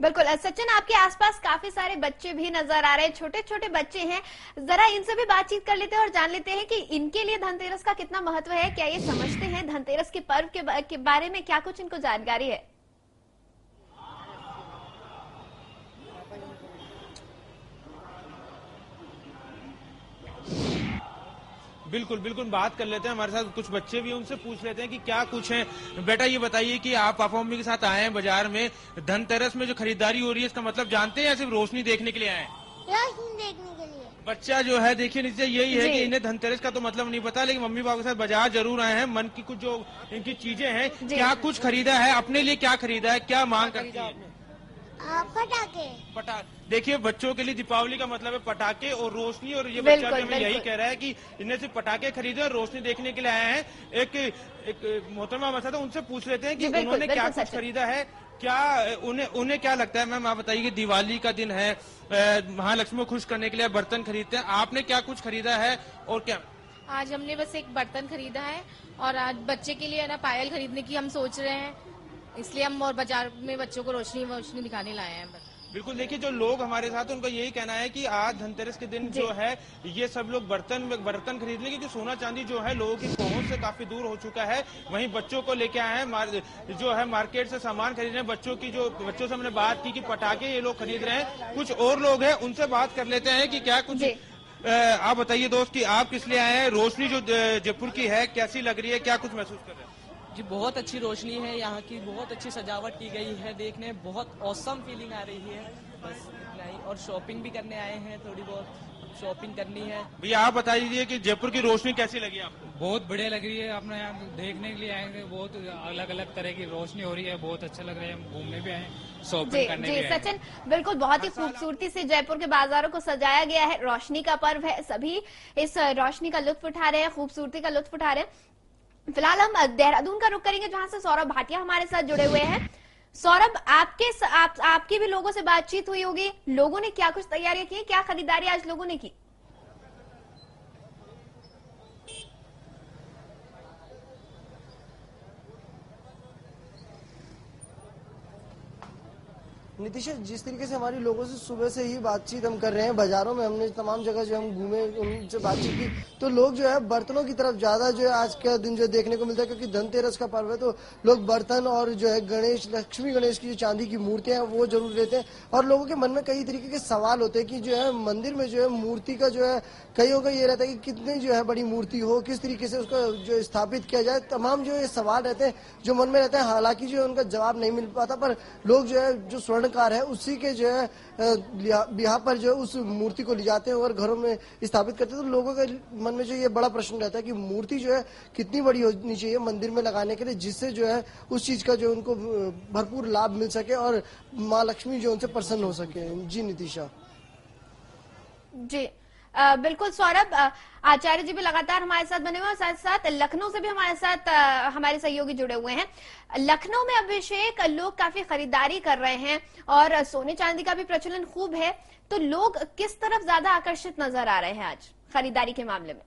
बिल्कुल सचिन, आपके आसपास काफी सारे बच्चे भी नजर आ रहे हैं, छोटे छोटे बच्चे हैं, जरा इनसे भी बातचीत कर लेते हैं और जान लेते हैं कि इनके लिए धनतेरस का कितना महत्व है, क्या ये समझते हैं धनतेरस के पर्व के बारे में, क्या कुछ इनको जानकारी है। बिल्कुल बिल्कुल, बात कर लेते हैं, हमारे साथ कुछ बच्चे भी, उनसे पूछ लेते हैं कि क्या कुछ है। बेटा ये बताइए कि आप पापा मम्मी के साथ आए हैं बाजार में, धनतेरस में जो खरीदारी हो रही है इसका मतलब जानते हैं या सिर्फ रोशनी देखने के लिए आए हैं? रोशनी देखने के लिए। बच्चा जो है देखिए नीचे यही है कि इन्हें धनतेरस का तो मतलब नहीं पता, लेकिन मम्मी पापा के साथ बाजार जरूर आए हैं। मन की कुछ जो इनकी चीजें हैं, क्या कुछ खरीदा है, अपने लिए क्या खरीदा है, क्या मांग करती है? पटाखे। देखिए, बच्चों के लिए दीपावली का मतलब है पटाखे और रोशनी, और ये बच्चा भी हमें यही कह रहा है कि इन्हें सिर्फ पटाखे खरीदे और रोशनी देखने के लिए आए हैं। एक मोहतरमा हमारे साथ, उनसे पूछ लेते हैं कि उन्होंने क्या कुछ खरीदा है, क्या उन्हें क्या लगता है। मैम आप बताइए कि दिवाली का दिन है, महालक्ष्मी को खुश करने के लिए बर्तन खरीदते हैं, आपने क्या कुछ खरीदा है और क्या? आज हमने बस एक बर्तन खरीदा है और आज बच्चे के लिए ना पायल खरीदने की हम सोच रहे हैं, इसलिए हम और बाजार में बच्चों को रोशनी दिखाने लाए हैं। बिल्कुल, देखिए जो लोग हमारे साथ, उनका यही कहना है कि आज धनतेरस के दिन जो है ये सब लोग बर्तन खरीद लेंगे, क्योंकि सोना चांदी जो है लोगों की पहुंच से काफी दूर हो चुका है। वहीं बच्चों को लेके आए हैं, जो है मार्केट से सामान खरीद रहे हैं। बच्चों से हमने बात की कि पटाखे ये लोग खरीद रहे हैं। कुछ और लोग हैं, उनसे बात कर लेते हैं कि क्या कुछ। आप बताइए दोस्त कि आप किस लिए आए हैं, रोशनी जो जयपुर की है कैसी लग रही है, क्या कुछ महसूस कर रहे हैं? जी बहुत अच्छी रोशनी है यहाँ की, बहुत अच्छी सजावट की गई है, देखने में बहुत ऑसम फीलिंग आ रही है। बस इतना ही, और शॉपिंग भी करने आए हैं, थोड़ी बहुत शॉपिंग करनी है। भैया आप बता दीजिए कि जयपुर की रोशनी कैसी लगी आपको? बहुत बढ़िया लग रही है, अपने यहाँ देखने के लिए आएंगे, बहुत अलग अलग तरह की रोशनी हो रही है, बहुत अच्छा लग रहा है, हम घूमने भी आए, शॉपिंग करने भी आए। सचिन, बिल्कुल बहुत ही खूबसूरती से जयपुर के बाजारों को सजाया गया है। रोशनी का पर्व है, सभी इस रोशनी का लुत्फ उठा रहे हैं, खूबसूरती का लुत्फ उठा रहे हैं। फिलहाल हम देहरादून का रुख करेंगे, जहां से सौरभ भाटिया हमारे साथ जुड़े हुए हैं। सौरभ, आपकी भी लोगों से बातचीत हुई होगी, लोगों ने क्या कुछ तैयारियां की, क्या खरीदारी आज लोगों ने की? नीतीश, जिस तरीके से हमारी लोगों से सुबह से ही बातचीत हम कर रहे हैं, बाजारों में हमने तमाम जगह जो हम घूमे उनसे बातचीत की, तो लोग जो है बर्तनों की तरफ ज्यादा जो है आज का दिन जो देखने को मिलता है, क्योंकि धनतेरस का पर्व है, तो लोग बर्तन और जो है गणेश, लक्ष्मी गणेश की जो चांदी की मूर्तियां हैं वो जरूर लेते हैं। और लोगों के मन में कई तरीके के सवाल होते हैं कि जो है मंदिर में जो है मूर्ति का जो है कईयों का ये रहता है कि कितनी जो है बड़ी मूर्ति हो, किस तरीके से उसको जो स्थापित किया जाए, तमाम जो ये सवाल रहते हैं जो मन में रहते हैं। हालांकि जो है उनका जवाब नहीं मिल पाता, पर लोग जो है जो स्वर्णकार है उसी के जो है यहाँ पर जो है उस मूर्ति को ले जाते हैं और घरों में स्थापित करते हैं। तो लोगों के मन में जो ये बड़ा प्रश्न रहता है कि मूर्ति जो है कितनी बड़ी होनी चाहिए मंदिर में लगाने के लिए, जिससे जो है उस चीज का जो उनको भरपूर लाभ मिल सके और माँ लक्ष्मी जो उनसे प्रसन्न हो सके। जी नितिशा। जी बिल्कुल सौरभ, आचार्य जी भी लगातार हमारे साथ बने हुए हैं, साथ साथ लखनऊ से भी हमारे साथ हमारे सहयोगी जुड़े हुए हैं। लखनऊ में अभिषेक, लोग काफी खरीदारी कर रहे हैं और सोने चांदी का भी प्रचलन खूब है, तो लोग किस तरफ ज्यादा आकर्षित नजर आ रहे हैं आज खरीदारी के मामले में?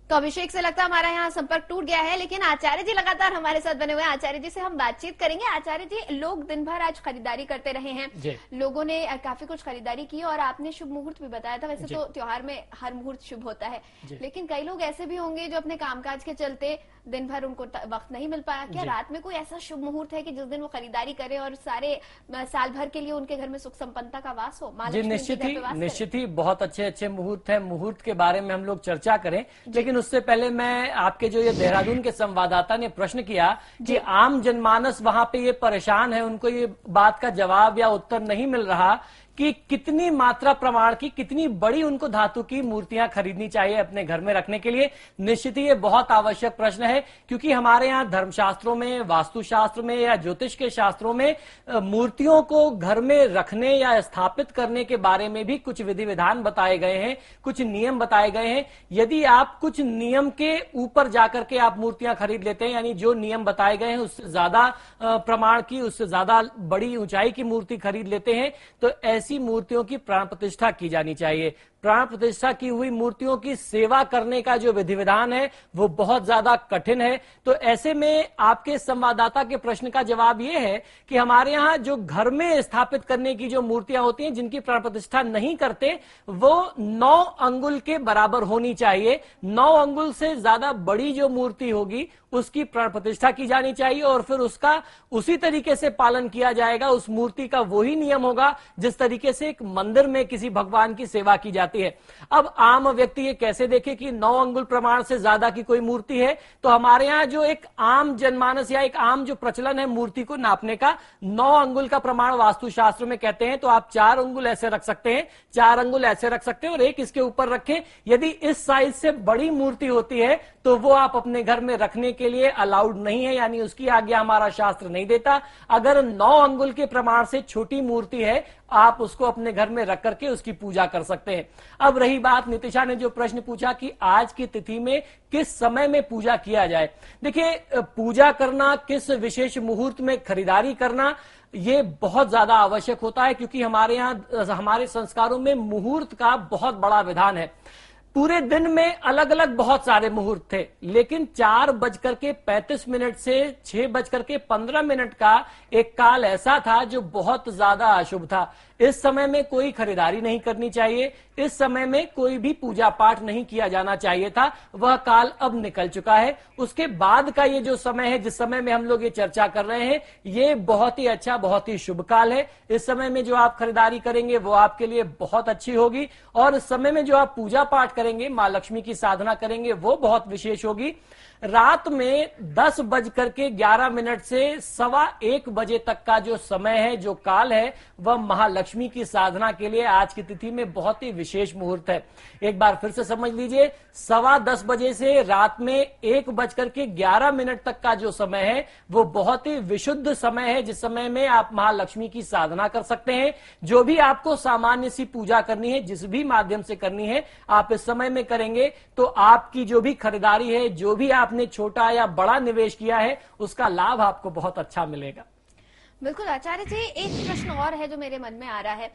तो अभिषेक से लगता है हमारा यहाँ संपर्क टूट गया है, लेकिन आचार्य जी लगातार हमारे साथ बने हुए हैं। आचार्य जी से हम बातचीत करेंगे। आचार्य जी, लोग दिन भर आज खरीदारी करते रहे हैं, लोगों ने काफी कुछ खरीदारी की और आपने शुभ मुहूर्त भी बताया था। वैसे तो त्योहार में हर मुहूर्त शुभ होता है, लेकिन कई लोग ऐसे भी होंगे जो अपने कामकाज के चलते दिन भर उनको वक्त नहीं मिल पाया। क्या रात में कोई ऐसा शुभ मुहूर्त है कि जिस दिन वो खरीदारी करे और सारे साल भर के लिए उनके घर में सुख संपन्नता का वास हो? जी निश्चित ही बहुत अच्छे मुहूर्त है। मुहूर्त के बारे में हम लोग चर्चा करें, लेकिन उससे पहले मैं आपके जो ये देहरादून के संवाददाता ने प्रश्न किया कि आम जनमानस वहां पे ये परेशान है, उनको ये बात का जवाब या उत्तर नहीं मिल रहा कि कितनी मात्रा प्रमाण की, कितनी बड़ी उनको धातु की मूर्तियां खरीदनी चाहिए अपने घर में रखने के लिए। निश्चित ही ये बहुत आवश्यक प्रश्न है, क्योंकि हमारे यहाँ धर्मशास्त्रों में, वास्तुशास्त्र में या ज्योतिष के शास्त्रों में मूर्तियों को घर में रखने या स्थापित करने के बारे में भी कुछ विधि विधान बताए गए हैं, कुछ नियम बताए गए हैं। यदि आप कुछ नियम के ऊपर जाकर के आप मूर्तियां खरीद लेते हैं, यानी जो नियम बताए गए हैं उससे ज्यादा प्रमाण की, उससे ज्यादा बड़ी ऊंचाई की मूर्ति खरीद लेते हैं, तो ऐसी मूर्तियों की प्राण प्रतिष्ठा की जानी चाहिए। प्राण प्रतिष्ठा की हुई मूर्तियों की सेवा करने का जो विधि विधान है वो बहुत ज्यादा कठिन है। तो ऐसे में आपके संवाददाता के प्रश्न का जवाब ये है कि हमारे यहाँ जो घर में स्थापित करने की जो मूर्तियां होती हैं, जिनकी प्राण प्रतिष्ठा नहीं करते, वो 9 अंगुल के बराबर होनी चाहिए। 9 अंगुल से ज्यादा बड़ी जो मूर्ति होगी उसकी प्राण प्रतिष्ठा की जानी चाहिए और फिर उसका उसी तरीके से पालन किया जाएगा। उस मूर्ति का वही नियम होगा जिस तरीके से एक मंदिर में किसी भगवान की सेवा की जाती है। अब आम व्यक्ति ये कैसे देखे कि 9 अंगुल प्रमाण से ज्यादा की कोई मूर्ति है? तो हमारे यहाँ जो एक आम जनमानस या एक आम जो प्रचलन है मूर्ति को नापने का, 9 अंगुल का प्रमाण वास्तुशास्त्र में कहते हैं। तो आप 4 अंगुल ऐसे रख सकते हैं, 4 अंगुल ऐसे रख सकते हैं और एक इसके ऊपर रखें। यदि इस साइज से बड़ी मूर्ति होती है तो वो आप अपने घर में रखने के लिए अलाउड नहीं है, यानी उसकी आज्ञा हमारा शास्त्र नहीं देता। अगर 9 अंगुल के प्रमाण से छोटी मूर्ति है, आप उसको अपने घर में रख करके उसकी पूजा कर सकते हैं। अब रही बात नितिशा ने जो प्रश्न पूछा कि आज की तिथि में किस समय में पूजा किया जाए। देखिए, पूजा करना, किस विशेष मुहूर्त में खरीदारी करना, ये बहुत ज्यादा आवश्यक होता है, क्योंकि हमारे यहाँ हमारे संस्कारों में मुहूर्त का बहुत बड़ा विधान है। पूरे दिन में अलग अलग बहुत सारे मुहूर्त थे, लेकिन 4:35 से 6:15 का एक काल ऐसा था जो बहुत ज्यादा अशुभ था। इस समय में कोई खरीदारी नहीं करनी चाहिए, इस समय में कोई भी पूजा पाठ नहीं किया जाना चाहिए था, वह काल अब निकल चुका है। उसके बाद का ये जो समय है, जिस समय में हम लोग ये चर्चा कर रहे हैं, ये बहुत ही अच्छा, बहुत ही शुभ काल है। इस समय में जो आप खरीदारी करेंगे वो आपके लिए बहुत अच्छी होगी, और इस समय में जो आप पूजा पाठ करेंगे, मां लक्ष्मी की साधना करेंगे, वो बहुत विशेष होगी। रात में 10:11 से 1:15 बजे तक का जो समय है, जो काल है, वह महालक्ष्मी की साधना के लिए आज की तिथि में बहुत ही विशेष मुहूर्त है। एक बार फिर से समझ लीजिए, 10:15 बजे से रात में 1:11 तक का जो समय है, वो बहुत ही विशुद्ध समय है, जिस समय में आप महालक्ष्मी की साधना कर सकते हैं। जो भी आपको सामान्य सी पूजा करनी है, जिस भी माध्यम से करनी है, आप इस समय में करेंगे तो आपकी जो भी खरीदारी है, जो भी आपने छोटा या बड़ा निवेश किया है, उसका लाभ आपको बहुत अच्छा मिलेगा। बिल्कुल आचार्य जी, एक प्रश्न और है जो मेरे मन में आ रहा है।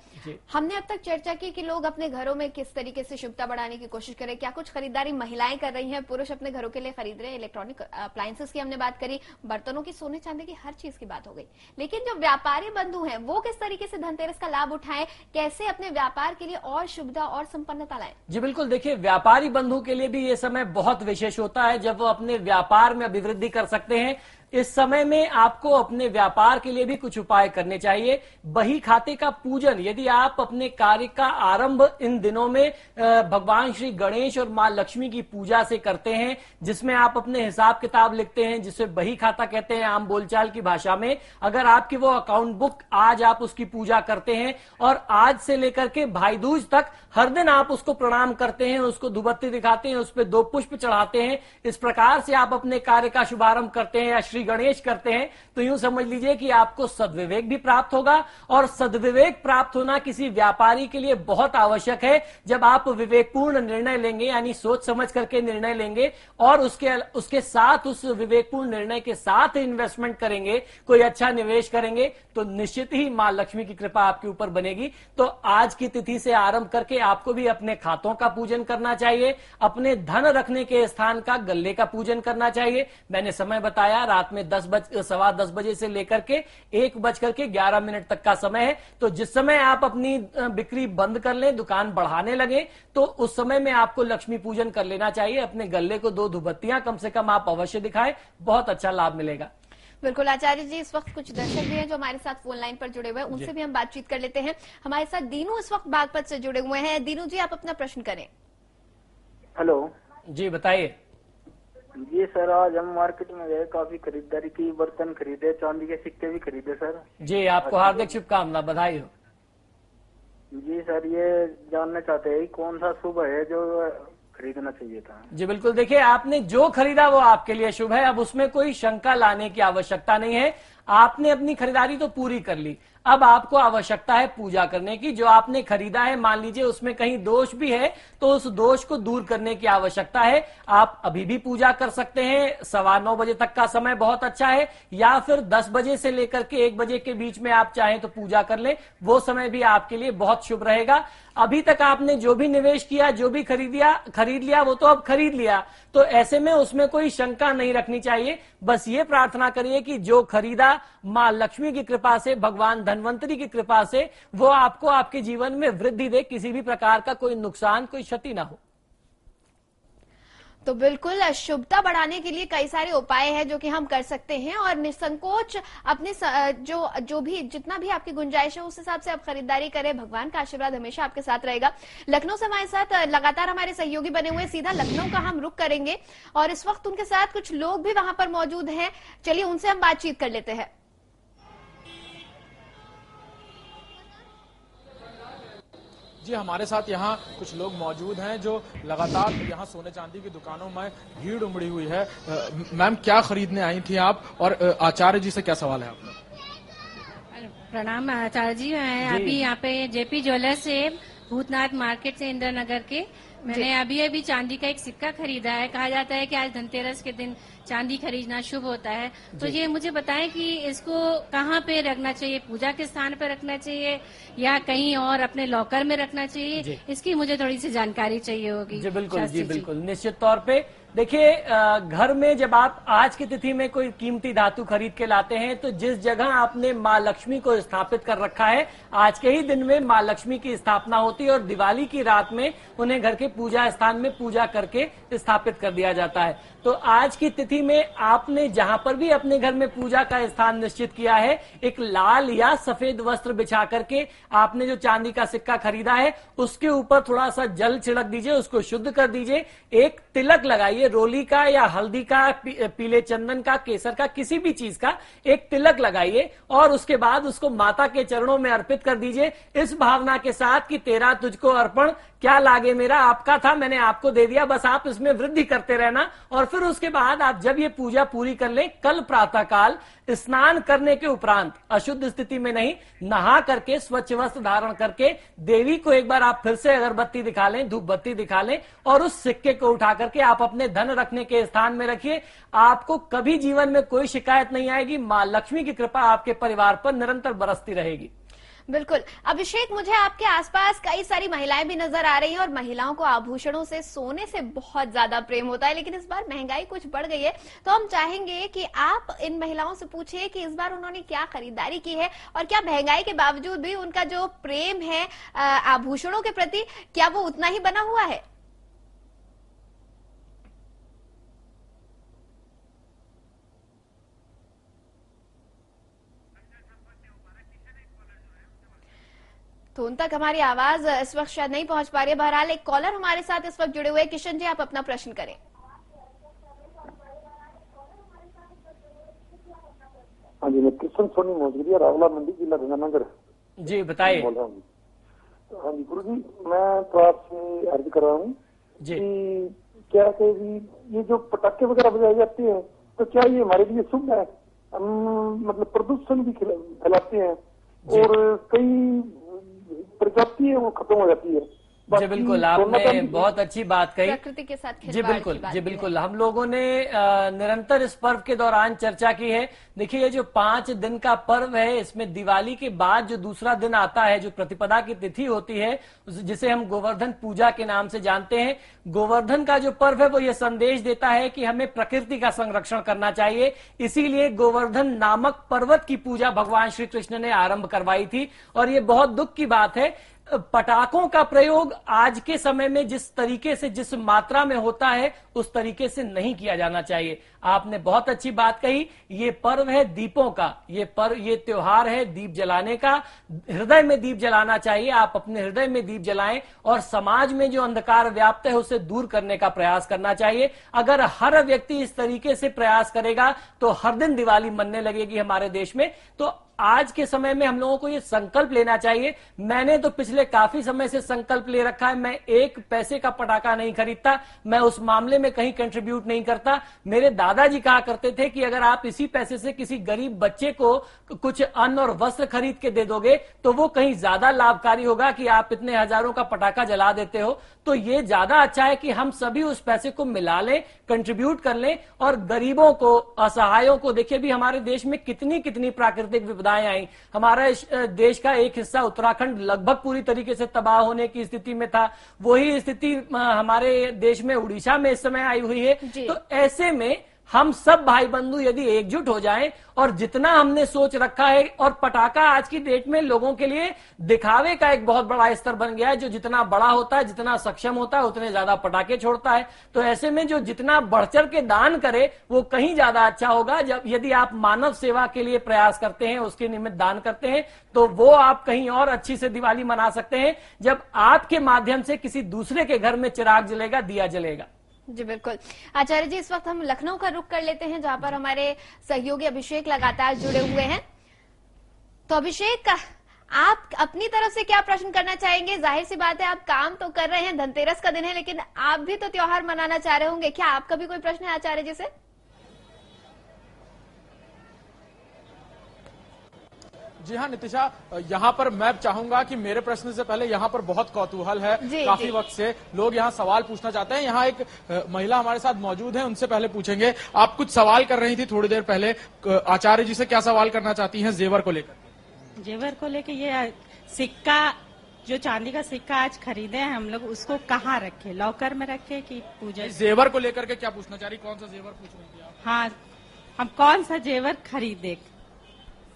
हमने अब तक चर्चा की कि लोग अपने घरों में किस तरीके से शुभता बढ़ाने की कोशिश करें, क्या कुछ खरीदारी महिलाएं कर रही हैं, पुरुष अपने घरों के लिए खरीद रहे हैं, इलेक्ट्रॉनिक अप्लायंसेस की हमने बात करी, बर्तनों की, सोने चांदी की, हर चीज की बात हो गई। लेकिन जो व्यापारी बंधु हैं, वो किस तरीके से धनतेरस का लाभ उठाएं, कैसे अपने व्यापार के लिए और शुभता और संपन्नता लाएं? जी बिल्कुल, देखिए, व्यापारी बंधु के लिए भी ये समय बहुत विशेष होता है, जब वो अपने व्यापार में अभिवृद्धि कर सकते हैं। इस समय में आपको अपने व्यापार के लिए भी कुछ उपाय करने चाहिए। बही खाते का पूजन, यदि आप अपने कार्य का आरंभ इन दिनों में भगवान श्री गणेश और मां लक्ष्मी की पूजा से करते हैं, जिसमें आप अपने हिसाब किताब लिखते हैं, जिसे बही खाता कहते हैं आम बोलचाल की भाषा में। अगर आपकी वो अकाउंट बुक, आज आप उसकी पूजा करते हैं और आज से लेकर के भाई दूज तक हर दिन आप उसको प्रणाम करते हैं, उसको धूपबत्ती दिखाते हैं, उस पर 2 पुष्प चढ़ाते हैं, इस प्रकार से आप अपने कार्य का शुभारंभ करते हैं या श्री गणेश करते हैं, तो यूं समझ लीजिए कि आपको सद्विवेक भी प्राप्त होगा। और सद्विवेक प्राप्त होना किसी व्यापारी के लिए बहुत आवश्यक है। जब आप विवेकपूर्ण निर्णय लेंगे, यानी सोच समझ करके निर्णय लेंगे और उसके साथ, उस विवेकपूर्ण निर्णय के साथ इन्वेस्टमेंट करेंगे, कोई अच्छा निवेश करेंगे, तो निश्चित ही मां लक्ष्मी की कृपा आपके ऊपर बनेगी। तो आज की तिथि से आरंभ करके आपको भी अपने खातों का पूजन करना चाहिए, अपने धन रखने के स्थान का, गल्ले का पूजन करना चाहिए। मैंने समय बताया, रात में 10:15 बजे से लेकर के 1:11 तक का समय है। तो जिस समय आप अपनी बिक्री बंद कर लें, दुकान बढ़ाने लगे, तो उस समय में आपको लक्ष्मी पूजन कर लेना चाहिए। अपने गल्ले को 2 धूपबत्तियां कम से कम आप अवश्य दिखाएं, बहुत अच्छा लाभ मिलेगा। बिल्कुल आचार्य जी, इस वक्त कुछ दर्शक भी हैं जो हमारे साथ फोन लाइन पर जुड़े हुए हैं, उनसे भी हम बातचीत कर लेते हैं। हमारे साथ दीनू इस वक्त बागपत से जुड़े हुए हैं। दीनू जी, आप अपना प्रश्न करें। हेलो जी, बताइए। जी सर, आज हम मार्केट में गए, काफी खरीदारी की, बर्तन खरीदे, चांदी के सिक्के भी खरीदे सर। जी, आपको हार्दिक शुभकामना, बधाई हो। जी सर, ये जानना चाहते हैं कौन सा शुभ है जो खरीदना चाहिए था। जी बिल्कुल, देखिए, आपने जो खरीदा वो आपके लिए शुभ है। अब उसमें कोई शंका लाने की आवश्यकता नहीं है। आपने अपनी खरीदारी तो पूरी कर ली, अब आपको आवश्यकता है पूजा करने की। जो आपने खरीदा है, मान लीजिए उसमें कहीं दोष भी है, तो उस दोष को दूर करने की आवश्यकता है। आप अभी भी पूजा कर सकते हैं। 9:15 बजे तक का समय बहुत अच्छा है, या फिर 10 बजे से लेकर के 1 बजे के बीच में आप चाहें तो पूजा कर लें, वो समय भी आपके लिए बहुत शुभ रहेगा। अभी तक आपने जो भी निवेश किया, जो भी खरीद लिया, वो तो अब खरीद लिया, तो ऐसे में उसमें कोई शंका नहीं रखनी चाहिए। बस ये प्रार्थना करिए कि जो खरीदा, मां लक्ष्मी की कृपा से, भगवान धन्वंतरी की कृपा से, वो आपको आपके जीवन में वृद्धि दे, किसी भी प्रकार का कोई नुकसान, कोई क्षति ना हो। तो बिल्कुल शुभता बढ़ाने के लिए कई सारे उपाय हैं जो कि हम कर सकते हैं, और निसंकोच अपने जो भी जितना भी आपकी गुंजाइश है उस हिसाब से आप खरीदारी करें। भगवान का आशीर्वाद हमेशा आपके साथ रहेगा। लखनऊ से हमारे साथ लगातार हमारे सहयोगी बने हुए, सीधा लखनऊ का हम रुख करेंगे और इस वक्त उनके साथ कुछ लोग भी वहां पर मौजूद हैं। चलिए उनसे हम बातचीत कर लेते हैं। जी, हमारे साथ यहाँ कुछ लोग मौजूद हैं जो लगातार यहाँ सोने चांदी की दुकानों में भीड़ उमड़ी हुई है। मैम, क्या खरीदने आई थी आप, और आचार्य जी से क्या सवाल है आपका? प्रणाम आचार्य जी, मैं अभी यहाँ पे जेपी ज्वेलर्स से, भूतनाथ मार्केट से, इंदिरा नगर के, मैंने अभी चांदी का एक सिक्का खरीदा है। कहा जाता है कि आज धनतेरस के दिन चांदी खरीदना शुभ होता है, तो ये मुझे बताएं कि इसको कहाँ पे रखना चाहिए, पूजा के स्थान पर रखना चाहिए या कहीं और अपने लॉकर में रखना चाहिए, इसकी मुझे थोड़ी सी जानकारी चाहिए होगी। जी बिल्कुल, जी बिल्कुल, निश्चित तौर पे देखिए, घर में जब आप आज की तिथि में कोई कीमती धातु खरीद के लाते हैं तो जिस जगह आपने माँ लक्ष्मी को स्थापित कर रखा है, आज के ही दिन में माँ लक्ष्मी की स्थापना होती है और दिवाली की रात में उन्हें घर के पूजा स्थान में पूजा करके स्थापित कर दिया जाता है। तो आज की तिथि में आपने जहां पर भी अपने घर में पूजा का स्थान निश्चित किया है, एक लाल या सफेद वस्त्र बिछा करके आपने जो चांदी का सिक्का खरीदा है उसके ऊपर थोड़ा सा जल छिड़क दीजिए, उसको शुद्ध कर दीजिए, एक तिलक लगाइए, रोली का या हल्दी का, पीले चंदन का, केसर का, किसी भी चीज का एक तिलक लगाइए और उसके बाद उसको माता के चरणों में अर्पित कर दीजिए इस भावना के साथ कि तेरा तुझको अर्पण, क्या लागे मेरा, आपका था मैंने आपको दे दिया, बस आप इसमें वृद्धि करते रहना। और फिर उसके बाद आप जब ये पूजा पूरी कर लें, कल प्रातःकाल स्नान करने के उपरांत अशुद्ध स्थिति में नहीं, नहा करके स्वच्छ वस्त्र धारण करके देवी को एक बार आप फिर से अगरबत्ती दिखा लें, धूप बत्ती दिखा लें और उस सिक्के को उठा करके आप अपने धन रखने के स्थान में रखिए। आपको कभी जीवन में कोई शिकायत नहीं आएगी, मां लक्ष्मी की कृपा आपके परिवार पर निरंतर बरसती रहेगी। बिल्कुल। अभिषेक, मुझे आपके आसपास कई सारी महिलाएं भी नजर आ रही हैं और महिलाओं को आभूषणों से, सोने से बहुत ज्यादा प्रेम होता है, लेकिन इस बार महंगाई कुछ बढ़ गई है, तो हम चाहेंगे कि आप इन महिलाओं से पूछिए कि इस बार उन्होंने क्या खरीदारी की है और क्या महंगाई के बावजूद भी उनका जो प्रेम है आभूषणों के प्रति, क्या वो उतना ही बना हुआ है? तो उन तक हमारी आवाज इस वक्त शायद नहीं पहुंच पा रही है। बहरहाल एक कॉलर हमारे साथ इस वक्त जुड़े हुए हैं। किशन जी, आप अपना प्रश्न करें। हाँ जी, मैं किशन सोनी मौजूद रावला मंडी, जिला गंगानगर जी, बताइए। बोल रहा हूँ। हाँ जी गुरु जी, मैं तो आपसे अर्ज कर रहा हूँ कि क्या है कि ये जो पटाखे वगैरह बजाए जाते हैं तो क्या ये हमारे लिए शुभ है? हम मतलब प्रदूषण भी फैलाते हैं और कई प्रजाति है वो खत्म हो जाती है। जी बिल्कुल, आपने बहुत अच्छी बात कही। प्रकृति के साथ जी बिल्कुल, जी बिल्कुल। हम लोगों ने निरंतर इस पर्व के दौरान चर्चा की है। देखिए, ये जो 5 दिन का पर्व है, इसमें दिवाली के बाद जो दूसरा दिन आता है, जो प्रतिपदा की तिथि होती है, जिसे हम गोवर्धन पूजा के नाम से जानते हैं, गोवर्धन का जो पर्व है वो ये संदेश देता है कि हमें प्रकृति का संरक्षण करना चाहिए। इसीलिए गोवर्धन नामक पर्वत की पूजा भगवान श्री कृष्ण ने आरंभ करवाई थी। और ये बहुत दुख की बात है, पटाखों का प्रयोग आज के समय में जिस तरीके से, जिस मात्रा में होता है, उस तरीके से नहीं किया जाना चाहिए। आपने बहुत अच्छी बात कही। ये पर्व है दीपों का, ये त्योहार है दीप जलाने का। हृदय में दीप जलाना चाहिए, आप अपने हृदय में दीप जलाएं और समाज में जो अंधकार व्याप्त है उसे दूर करने का प्रयास करना चाहिए। अगर हर व्यक्ति इस तरीके से प्रयास करेगा तो हर दिन दिवाली मनने लगेगी हमारे देश में। तो आज के समय में हम लोगों को ये संकल्प लेना चाहिए। मैंने तो पिछले काफी समय से संकल्प ले रखा है, मैं 1 पैसे का पटाखा नहीं खरीदता, मैं उस मामले में कहीं कंट्रीब्यूट नहीं करता। मेरे दादाजी कहा करते थे कि अगर आप इसी पैसे से किसी गरीब बच्चे को कुछ अन्न और वस्त्र खरीद के दे दोगे तो वो कहीं ज्यादा लाभकारी होगा कि आप इतने हजारों का पटाखा जला देते हो। तो ये ज्यादा अच्छा है कि हम सभी उस पैसे को मिला लें, कंट्रीब्यूट कर लें और गरीबों को, असहायों को, देखिए भी हमारे देश में कितनी कितनी प्राकृतिक विपदाएं आई। हमारा देश का एक हिस्सा उत्तराखंड लगभग पूरी तरीके से तबाह होने की स्थिति में था। वही स्थिति हमारे देश में उड़ीसा में इस समय आई हुई है। तो ऐसे में हम सब भाई बंधु यदि एकजुट हो जाएं और जितना हमने सोच रखा है, और पटाखा आज की डेट में लोगों के लिए दिखावे का एक बहुत बड़ा स्तर बन गया है। जो जितना बड़ा होता है, जितना सक्षम होता है, उतने ज्यादा पटाखे छोड़ता है। तो ऐसे में जो जितना बढ़-चढ़ के दान करे वो कहीं ज्यादा अच्छा होगा। जब यदि आप मानव सेवा के लिए प्रयास करते हैं, उसके निमित्त दान करते हैं, तो वो आप कहीं और अच्छी से दिवाली मना सकते हैं जब आपके माध्यम से किसी दूसरे के घर में चिराग जलेगा, दिया जलेगा। जी बिल्कुल। आचार्य जी, इस वक्त हम लखनऊ का रुख कर लेते हैं, जहां पर हमारे सहयोगी अभिषेक लगातार जुड़े हुए हैं। तो अभिषेक, आप अपनी तरफ से क्या प्रश्न करना चाहेंगे? जाहिर सी बात है, आप काम तो कर रहे हैं, धनतेरस का दिन है, लेकिन आप भी तो त्योहार मनाना चाह रहे होंगे। क्या आपका भी कोई प्रश्न है आचार्य जी से? जी हाँ नितिशा, यहाँ पर मैं चाहूंगा कि मेरे प्रश्न से पहले यहाँ पर बहुत कौतूहल है, काफी वक्त से लोग यहाँ सवाल पूछना चाहते हैं। यहाँ एक महिला हमारे साथ मौजूद है, उनसे पहले पूछेंगे। आप कुछ सवाल कर रही थी थोड़ी देर पहले, आचार्य जी से क्या सवाल करना चाहती हैं जेवर को लेकर? जेवर को लेकर ये सिक्का जो चांदी का सिक्का आज खरीदे हैं हम लोग, उसको कहाँ रखे? लॉकर में रखे कि पूजा? जेवर को लेकर के क्या पूछना चाह रही, कौन सा जेवर पूछ रही थी आप? हाँ, हम कौन सा जेवर खरीदे?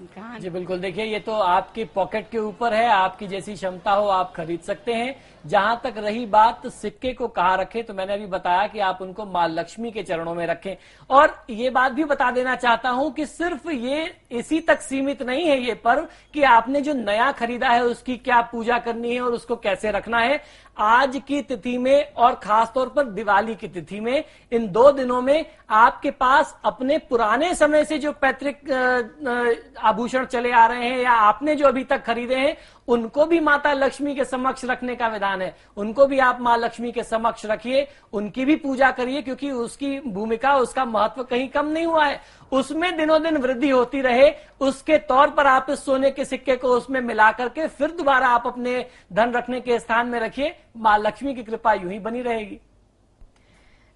कहाँ? जी बिल्कुल, देखिए ये तो आपकी पॉकेट के ऊपर है, आपकी जैसी क्षमता हो आप खरीद सकते हैं। जहां तक रही बात सिक्के को कहाँ रखें, तो मैंने अभी बताया कि आप उनको मां लक्ष्मी के चरणों में रखें। और ये बात भी बता देना चाहता हूं कि सिर्फ ये इसी तक सीमित नहीं है ये पर्व कि आपने जो नया खरीदा है उसकी क्या पूजा करनी है और उसको कैसे रखना है। आज की तिथि में और खासतौर पर दिवाली की तिथि में, इन 2 दिनों में आपके पास अपने पुराने समय से जो पैतृक आभूषण चले आ रहे हैं या आपने जो अभी तक खरीदे हैं, उनको भी माता लक्ष्मी के समक्ष रखने का विधान है। उनको भी आप मां लक्ष्मी के समक्ष रखिए, उनकी भी पूजा करिए, क्योंकि उसकी भूमिका, उसका महत्व कहीं कम नहीं हुआ है। उसमें दिनों दिन वृद्धि होती रहे, उसके तौर पर आप इस सोने के सिक्के को उसमें मिला करके फिर दोबारा आप अपने धन रखने के स्थान में रखिए। मां लक्ष्मी की कृपा यूं ही बनी रहेगी।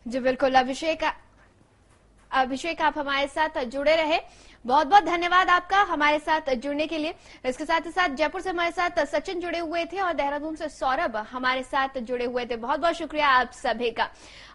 जी बिल्कुल, अभिषेक आप हमारे साथ जुड़े रहे, बहुत बहुत धन्यवाद आपका हमारे साथ जुड़ने के लिए। इसके साथ ही साथ जयपुर से हमारे साथ सचिन जुड़े हुए थे और देहरादून से सौरभ हमारे साथ जुड़े हुए थे। बहुत बहुत शुक्रिया आप सभी का।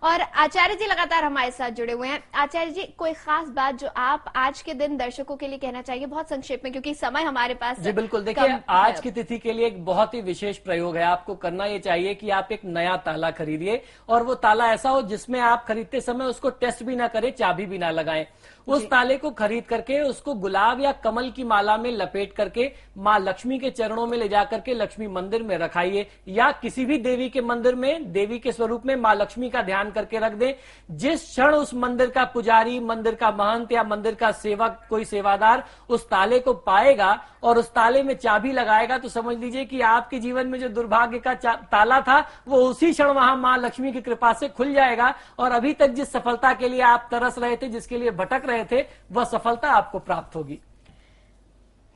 और आचार्य जी लगातार हमारे साथ जुड़े हुए हैं। आचार्य जी, कोई खास बात जो आप आज के दिन दर्शकों के लिए कहना चाहिए, बहुत संक्षेप में, क्योंकि समय हमारे पास। जी बिल्कुल, देखिए आज की तिथि के लिए एक बहुत ही विशेष प्रयोग है। आपको करना ये चाहिए कि आप एक नया ताला खरीदिए और वो ताला ऐसा हो जिसमें आप खरीदते समय उसको टेस्ट भी ना करें, चाबी भी ना लगाएं। उस ताले को खरीद करके उसको गुलाब या कमल की माला में लपेट करके मां लक्ष्मी के चरणों में ले जाकर के लक्ष्मी मंदिर में रखाइए, या किसी भी देवी के मंदिर में देवी के स्वरूप में मां लक्ष्मी का ध्यान करके रख दें। जिस क्षण उस मंदिर का पुजारी, मंदिर का महंत या मंदिर का सेवक, कोई सेवादार उस ताले को पाएगा और उस ताले में चाबी लगाएगा, तो समझ लीजिए कि आपके जीवन में जो दुर्भाग्य का ताला था वो उसी क्षण वहां मां लक्ष्मी की कृपा से खुल जाएगा और अभी तक जिस सफलता के लिए आप तरस रहे थे, जिसके लिए भटक रहे थे, वह सफलता आपको प्राप्त होगी।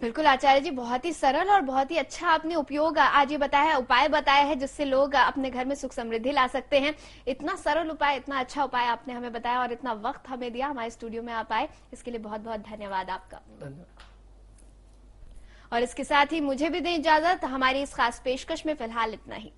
बिल्कुल आचार्य जी, बहुत ही सरल और बहुत ही अच्छा आपने उपयोग आज ये बताया है, उपाय बताया है जिससे लोग अपने घर में सुख समृद्धि ला सकते हैं। इतना सरल उपाय, इतना अच्छा उपाय आपने हमें बताया और इतना वक्त हमें दिया, हमारे स्टूडियो में आप आए, इसके लिए बहुत बहुत धन्यवाद आपका। और इसके साथ ही मुझे भी दें इजाजत। हमारी इस खास पेशकश में फिलहाल इतना ही।